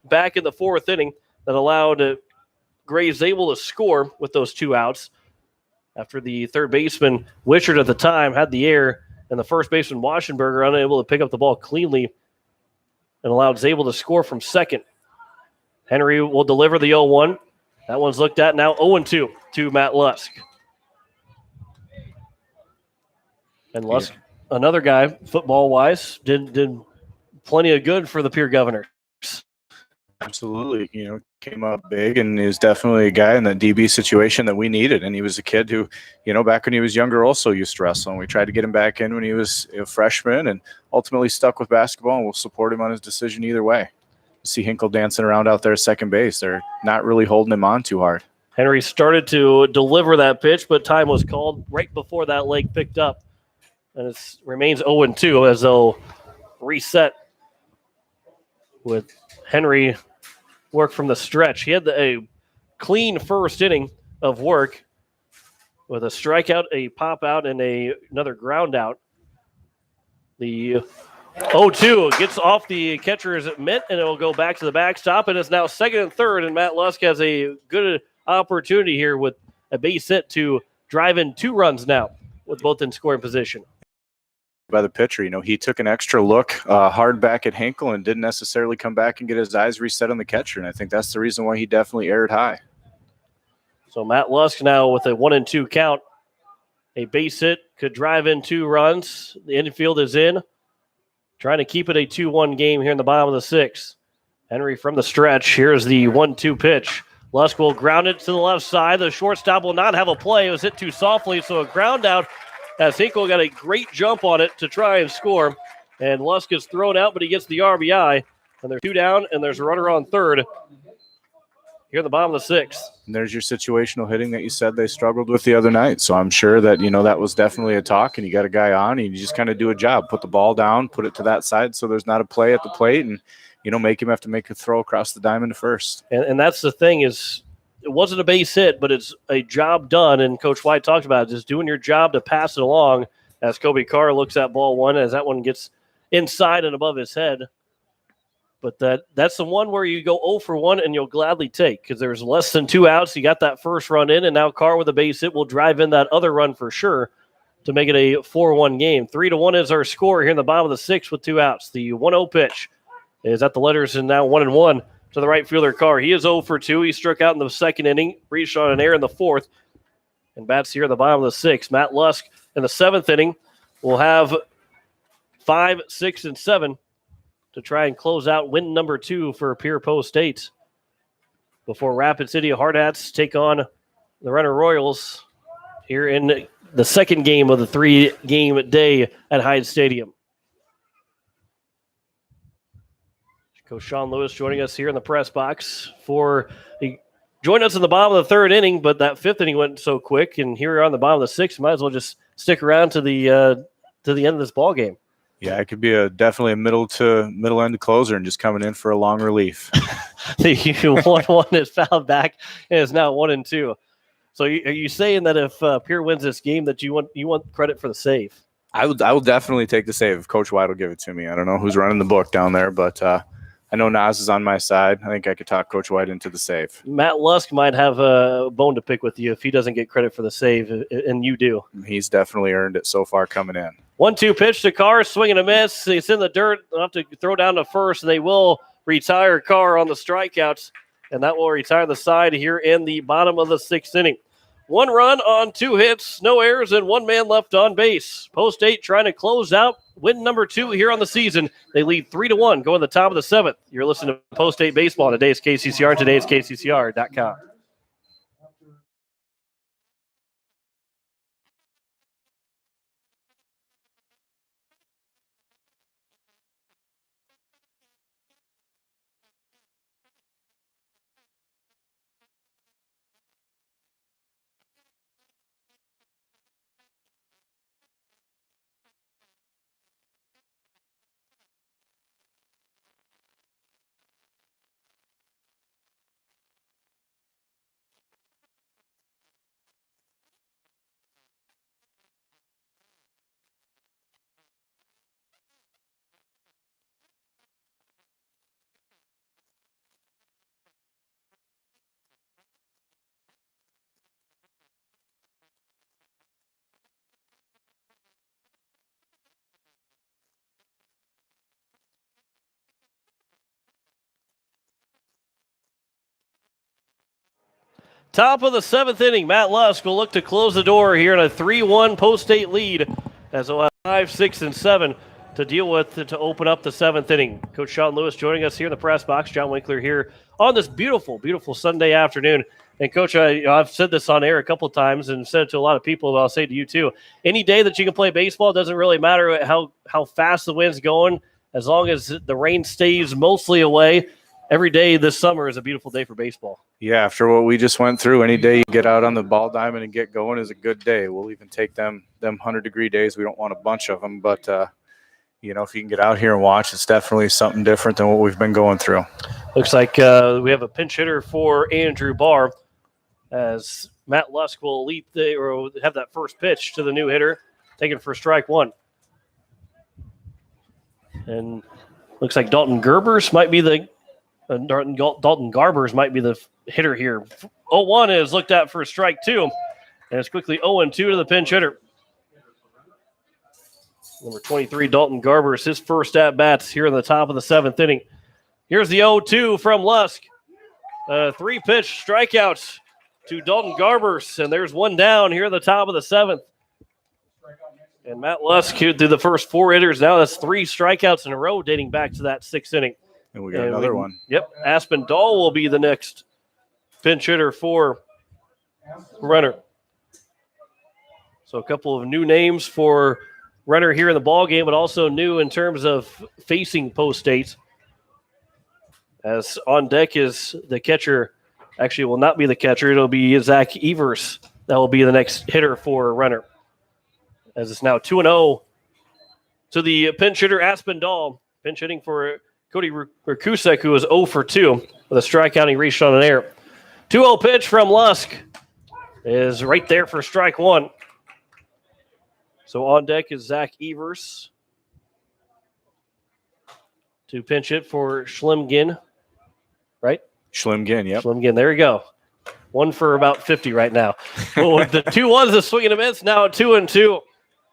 back in the 4th inning that allowed Graves able to score with those 2 outs after the third baseman, Wishart at the time, had the error, and the first baseman, Waschenberger, unable to pick up the ball cleanly and allowed Zabel to score from second. Henry will deliver the 0-1. That one's looked at now 0-2 to Matt Lusk. And Lusk, another guy, football-wise, did plenty of good for the Pierre Governors. Absolutely. Came up big and is definitely a guy in that DB situation that we needed. And he was a kid who, back when he was younger also used to wrestle. And we tried to get him back in when he was a freshman and ultimately stuck with basketball, and we'll support him on his decision either way. See Hinkle dancing around out there at second base. They're not really holding him on too hard. Henry started to deliver that pitch, but time was called right before that leg picked up. And it remains 0-2 as they'll reset with Henry work from the stretch. He had a clean first inning of work with a strikeout, a pop out, and another ground out. The 0-2 gets off the catcher's mitt, and it will go back to the backstop, and it's now second and third, and Matt Lusk has a good opportunity here with a base hit to drive in 2 runs now with both in scoring position. By the pitcher, he took an extra look hard back at Hinkle and didn't necessarily come back and get his eyes reset on the catcher, and I think that's the reason why he definitely aired high. So Matt Lusk now with a 1-2 count A base hit could drive in 2 runs. The infield is in. Trying to keep it a 2-1 game here in the bottom of the 6th. Henry from the stretch. Here's the 1-2 pitch. Lusk will ground it to the left side. The shortstop will not have a play. It was hit too softly, so a ground out as Hinkle got a great jump on it to try and score. And Lusk is thrown out, but he gets the RBI. And there's 2 down, and there's a runner on third here in the bottom of the 6th. And there's your situational hitting that you said they struggled with the other night. So I'm sure that, that was definitely a talk, and you got a guy on, and you just kind of do a job. Put the ball down, put it to that side so there's not a play at the plate, and, make him have to make a throw across the diamond to first. And that's the thing is it wasn't a base hit, but it's a job done, and Coach White talked about it, just doing your job to pass it along as Kobe Carr looks at ball 1 as that one gets inside and above his head. But that's the one where you go 0 for 1 and you'll gladly take because there's less than 2 outs. You got that first run in, and now Carr with a base hit will drive in that other run for sure to make it a 4-1 game. 3-1 is our score here in the bottom of the 6th with 2 outs. The 1-0 pitch is at the letters and now 1-1 to the right fielder Carr. He is 0 for 2. He struck out in the 2nd inning, reached on an error in the 4th, and bats here in the bottom of the 6th. Matt Lusk in the 7th inning will have 5, 6, and 7 to try and close out win number 2 for Pierre Post State before Rapid City Hardhats take on the Renner Royals here in the 2nd game of the 3-game day at Hyde Stadium. Coach Sean Lewis joining us here in the press box he joined us in the bottom of the 3rd inning, but that 5th inning went so quick, and here we are on the bottom of the 6th. Might as well just stick around to the end of this ball game. Yeah, it could be definitely a middle end closer and just coming in for a long relief. The 1-1 is fouled back and is now 1-2. So are you saying that if Pierre wins this game that you want credit for the save? I will definitely take the save if Coach White will give it to me. I don't know who's running the book down there, but I know Nas is on my side. I think I could talk Coach White into the save. Matt Lusk might have a bone to pick with you if he doesn't get credit for the save, and you do. He's definitely earned it so far coming in. 1-2 pitch to Carr, swing and a miss. It's in the dirt. They'll have to throw down to first, and they will retire Carr on the strikeouts, and that will retire the side here in the bottom of the 6th inning. 1 run on 2 hits, no errors, and 1 man left on base. Post State trying to close out win number 2 here on the season. They lead 3-1, going to the top of the 7th. You're listening to Post State Baseball on today's KCCR and today's KCCR.com. Top of the 7th inning, Matt Lusk will look to close the door here in a 3-1 Post State lead as they'll have 5, 6, and 7 to deal with to open up the 7th inning. Coach Sean Lewis joining us here in the press box. John Winkler here on this beautiful, beautiful Sunday afternoon. And, Coach, I've said this on air a couple times and said it to a lot of people, but I'll say to you too. Any day that you can play baseball, doesn't really matter how fast the wind's going, as long as the rain stays mostly away. Every day this summer is a beautiful day for baseball. Yeah, after what we just went through, any day you get out on the ball diamond and get going is a good day. We'll even take them 100-degree days. We don't want a bunch of them, but if you can get out here and watch, it's definitely something different than what we've been going through. Looks like we have a pinch hitter for Andrew Barr as Matt Lusk will have that first pitch to the new hitter, taken for strike 1. And looks like Dalton Garbers might be the hitter here. 0-1 is looked at for strike 2, and it's quickly 0-2 to the pinch hitter. Number 23, Dalton Garbers, his first at-bats here in the top of the 7th inning. Here's the 0-2 from Lusk. 3-pitch strikeouts to Dalton Garbers, and there's 1 down here at the top of the 7th. And Matt Lusk through the first 4 hitters. Now that's 3 strikeouts in a row dating back to that 6th inning. And we got another one. Yep. Aspen Dahl will be the next pinch hitter for Renner. So a couple of new names for Renner here in the ball game, but also new in terms of facing Post State. As on deck is the catcher. Actually, it will not be the catcher. It'll be Zach Evers. That will be the next hitter for Renner. As it's now 2-0 to the pinch hitter, Aspen Dahl. Pinch hitting for Cody Rakusek, who was 0 for 2 with a strikeout. He reached on an error. 2-0 pitch from Lusk is right there for strike 1. So on deck is Zach Evers to pinch it for Schlimgin, right? Schlimgin, yep. Schlimgin, there you go. 1 for about 50 right now. Well, with the 2-1s, the swing and a miss, now 2-2.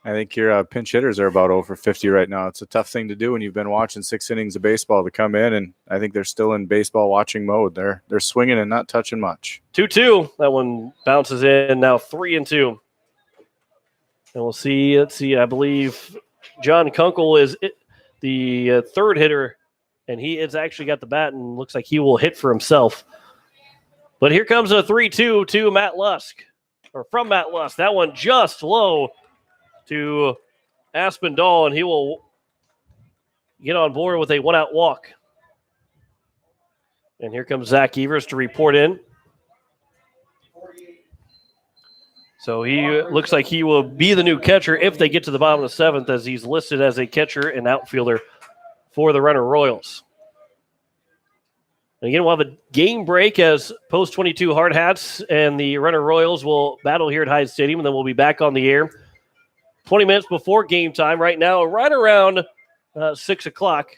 I think your pinch hitters are about over 50 right now. It's a tough thing to do when you've been watching 6 innings of baseball to come in, and I think they're still in baseball watching mode. They're swinging and not touching much. 2-2. That one bounces in, now 3-2. And we'll see. Let's see. I believe John Kunkel is the third hitter, and he has actually got the bat and looks like he will hit for himself. But here comes a 3-2 to Matt Lusk, or from Matt Lusk. That one just low to Aspen Dahl, and he will get on board with a 1-out walk. And here comes Zach Evers to report in. So he looks like he will be the new catcher if they get to the bottom of the 7th, as he's listed as a catcher and outfielder for the Renner Royals. And again, we'll have a game break as Post 22 Hard Hats and the Renner Royals will battle here at Hyde Stadium, and then we'll be back on the air 20 minutes before game time. Right now, right around 6 o'clock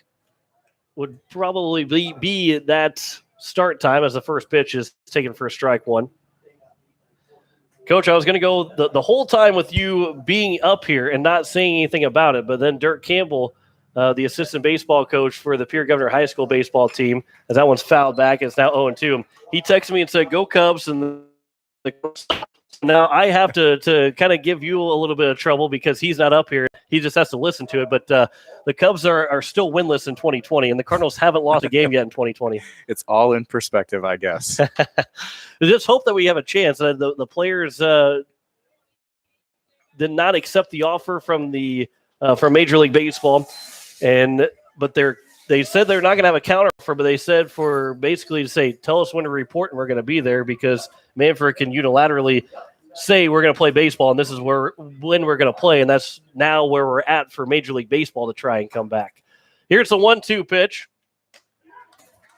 would probably be that start time as the first pitch is taken for strike 1. Coach, I was going to go the whole time with you being up here and not saying anything about it, but then Dirk Campbell, the assistant baseball coach for the Pierre Governor High School baseball team, as that one's fouled back, it's now 0-2. He texted me and said, "Go Cubs," and now I have to kind of give you a little bit of trouble because he's not up here. He just has to listen to it. But the Cubs are still winless in 2020, and the Cardinals haven't lost a game yet in 2020. It's all in perspective, I guess. Just hope that we have a chance. The players did not accept the offer from Major League Baseball, but they said they're not going to have a counter offer, but they said for basically to say, tell us when to report and we're going to be there, because Manfred can unilaterally say we're going to play baseball and this is when we're going to play, and that's now where we're at for Major League Baseball to try and come back. Here's the 1-2 pitch,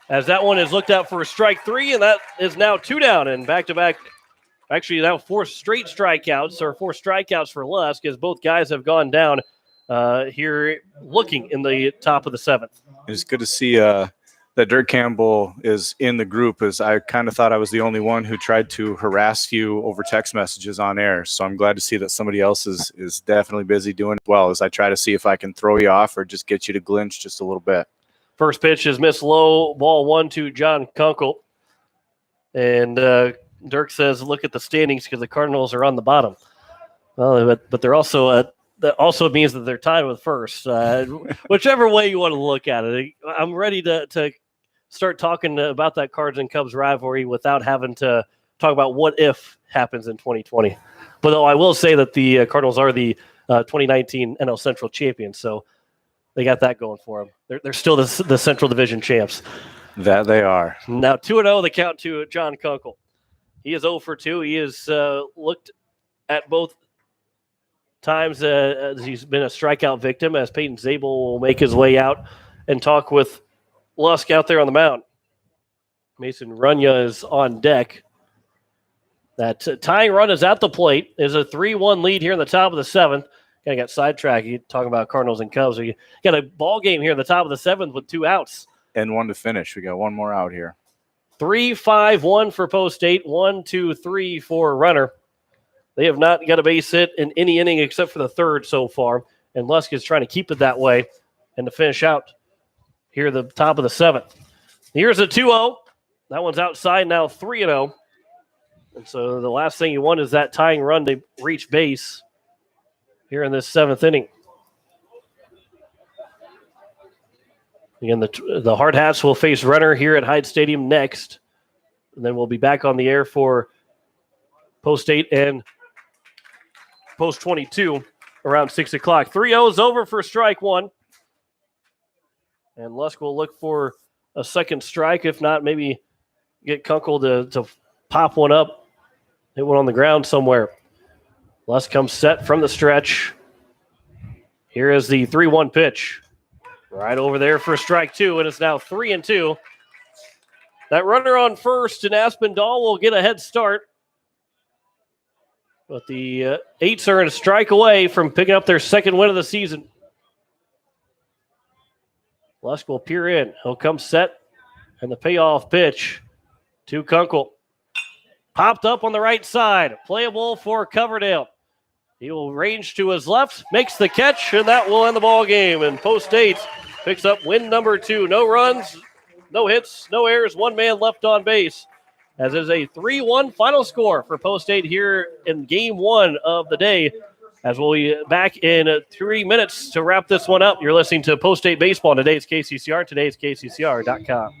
as that one is looked out for a strike 3, and that is now 2 down, and back-to-back, actually now 4 straight strikeouts, or 4 strikeouts for Lusk, as both guys have gone down here looking in the top of the 7th. It's good to see that Dirk Campbell is in the group, as I kind of thought I was the only one who tried to harass you over text messages on air. So I'm glad to see that somebody else is definitely busy doing it well, as I try to see if I can throw you off or just get you to glinch just a little bit. First pitch is missed low, ball 1 to John Kunkel. And Dirk says, look at the standings because the Cardinals are on the bottom. Well, but they're also that also means that they're tied with first. Whichever way you want to look at it, I'm ready to start talking about that Cards and Cubs rivalry without having to talk about what if happens in 2020. But though I will say that the Cardinals are the 2019 NL Central champions, so they got that going for them. They're still the Central Division champs. That they are. Now 2-0, the count to John Kunkel. He is 0 for 2. He has looked at both times as he's been a strikeout victim, as Peyton Zabel will make his way out and talk with Lusk out there on the mound. Mason Runya is on deck. That tying run is at the plate. There's a 3-1 lead here in the top of the 7th. Kind of got sidetracked. You talking about Cardinals and Cubs. You got a ball game here in the top of the 7th with 2 outs. And 1 to finish. We got 1 more out here. 3-5-1 for Post State. 1-2-3 for Renner. They have not got a base hit in any inning except for the 3rd so far. And Lusk is trying to keep it that way and to finish out here at the top of the 7th. Here's a 2-0. That one's outside now, 3-0. And so the last thing you want is that tying run to reach base. here in this 7th inning. Again, the Hard Hats will face Renner here at Hyde Stadium next. And then we'll be back on the air for Post 8 and Post 22 around 6 o'clock. 3-0 is over for strike one. And Lusk will look for a second strike. If not, maybe get Kunkel to pop one up, hit one on the ground somewhere. Lusk comes set from the stretch. Here is the 3-1 pitch. Right over there for strike two, and it's now 3-2. That runner on first, and Aspinall will get a head start. But the Eights are a strike away from picking up their second win of the season. Lusk will peer in. He'll come set, and the payoff pitch to Kunkel. Popped up on the right side. Playable for Coverdale. He will range to his left, makes the catch, and that will end the ball game. And Post 8 picks up win number 2. No runs, no hits, no errors, one man left on base. As is a 3-1 final score for Post 8 here in game 1 of the day. As we'll be back in 3 minutes to wrap this one up. You're listening to Post 8 Baseball on today's KCCR. Today's KCCR.com.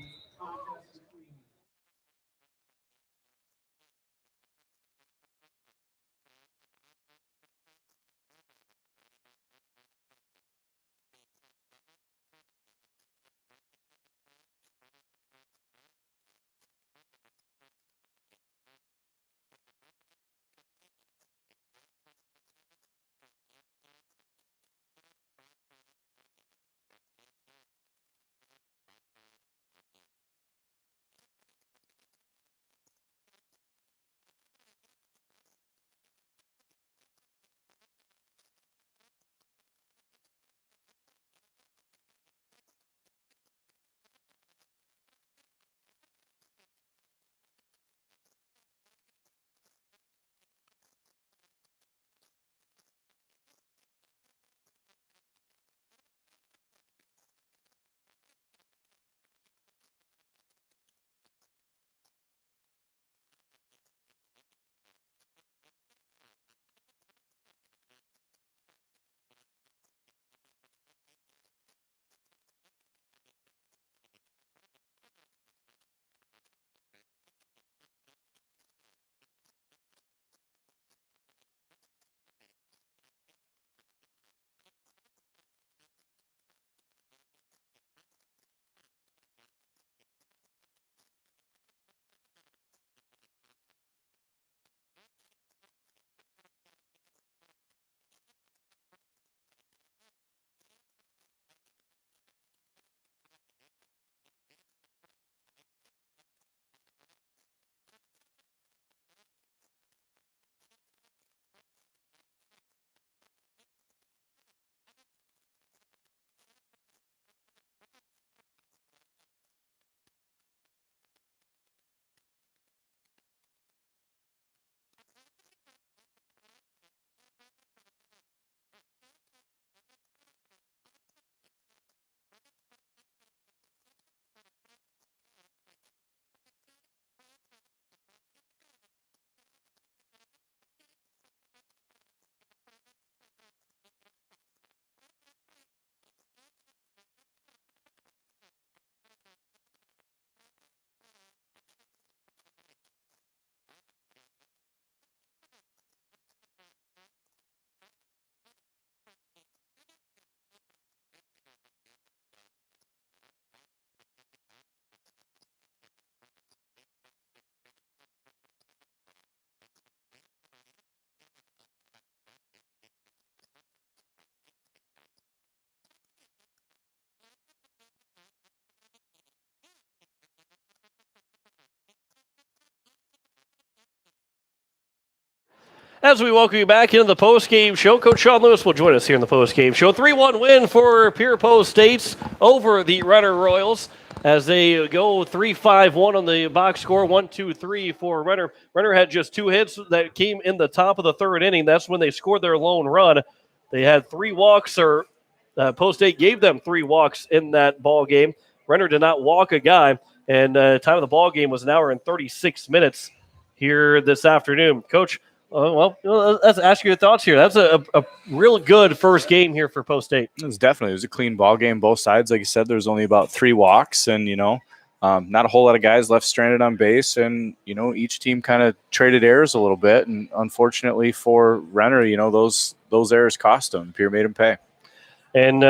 As we welcome you back into the post-game show, Coach Sean Lewis will join us here in the post-game show. 3-1 win for Pierre Post States over the Renner Royals as they go 3-5-1 on the box score, 1-2-3 for Renner. Renner had just 2 hits that came in the top of the 3rd inning. That's when they scored their lone run. They had 3 walks, or Post State gave them 3 walks in that ball game. Renner did not walk a guy, and time of the ball game was an hour and 36 minutes here this afternoon. Coach, Let's ask your thoughts here. That's a real good first game here for Post State. It was a clean ball game, both sides. Like you said, there's only about 3 walks, and not a whole lot of guys left stranded on base, and each team kind of traded errors a little bit, and unfortunately for Renner, those errors cost them. Pierre made them pay. And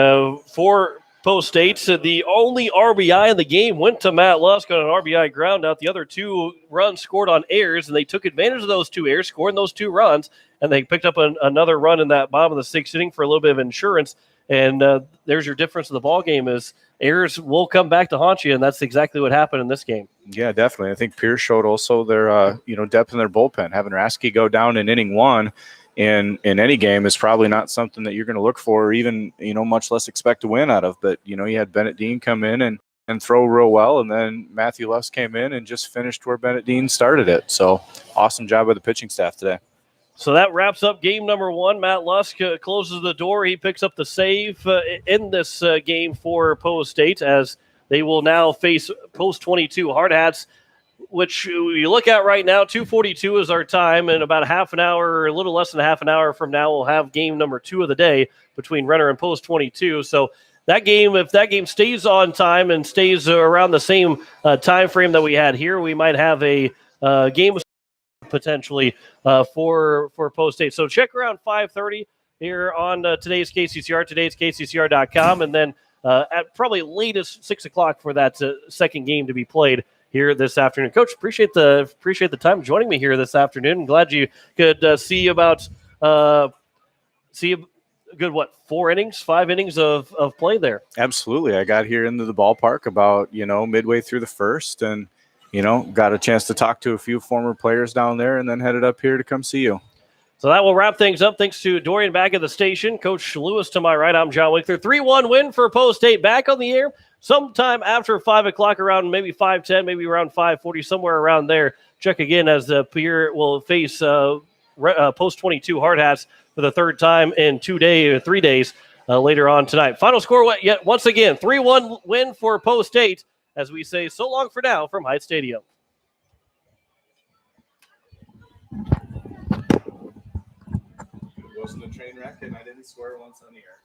for Post State, the only RBI in the game went to Matt Lusk on an RBI ground out. The other 2 runs scored on errors, and they took advantage of those 2 errors, scoring those 2 runs, and they picked up another run in that bottom of the 6th inning for a little bit of insurance. And there's your difference of the ball game is errors will come back to haunt you, and that's exactly what happened in this game. Yeah, definitely. I think Pierce showed also their depth in their bullpen. Having Rasky go down in inning 1 in any game is probably not something that you're going to look for, or even much less expect to win out of. But you had Bennett Dean come in and throw real well, and then Matthew Lusk came in and just finished where Bennett Dean started it. So awesome job by the pitching staff today. So that wraps up game number 1. Matt Lusk closes the door. He picks up the save in this game for Post State, as they will now face Post 22 Hard Hats, which you look at right now. 2:42 is our time, and about half an hour, a little less than half an hour from now, we'll have game number 2 of the day between Renner and Post 22. So that game, if that game stays on time and stays around the same time frame that we had here, we might have a game potentially for Post State. So check around 5:30 here on today's KCCR, KCCR.com, and then at probably latest 6 o'clock for that second game to be played here this afternoon. Coach, appreciate the time joining me here this afternoon. I'm glad you could see a good 5 innings of play there. Absolutely. I got here into the ballpark about midway through the first, and got a chance to talk to a few former players down there, and then headed up here to come see you. So that will wrap things up. Thanks to Dorian back at the station, Coach Lewis to my right. I'm John Winkler. 3-1 win for Post State. Back on the air sometime after 5 o'clock, around maybe 5:10, maybe around 5:40, somewhere around there. Check again as Pierre will face Post 22 Hard Hats for the 3rd time in 3 days later on tonight. Final score yet once again, 3-1 win for Post State, as we say so long for now from Hyatt Stadium. It wasn't a train wreck, and I didn't swear once on the air.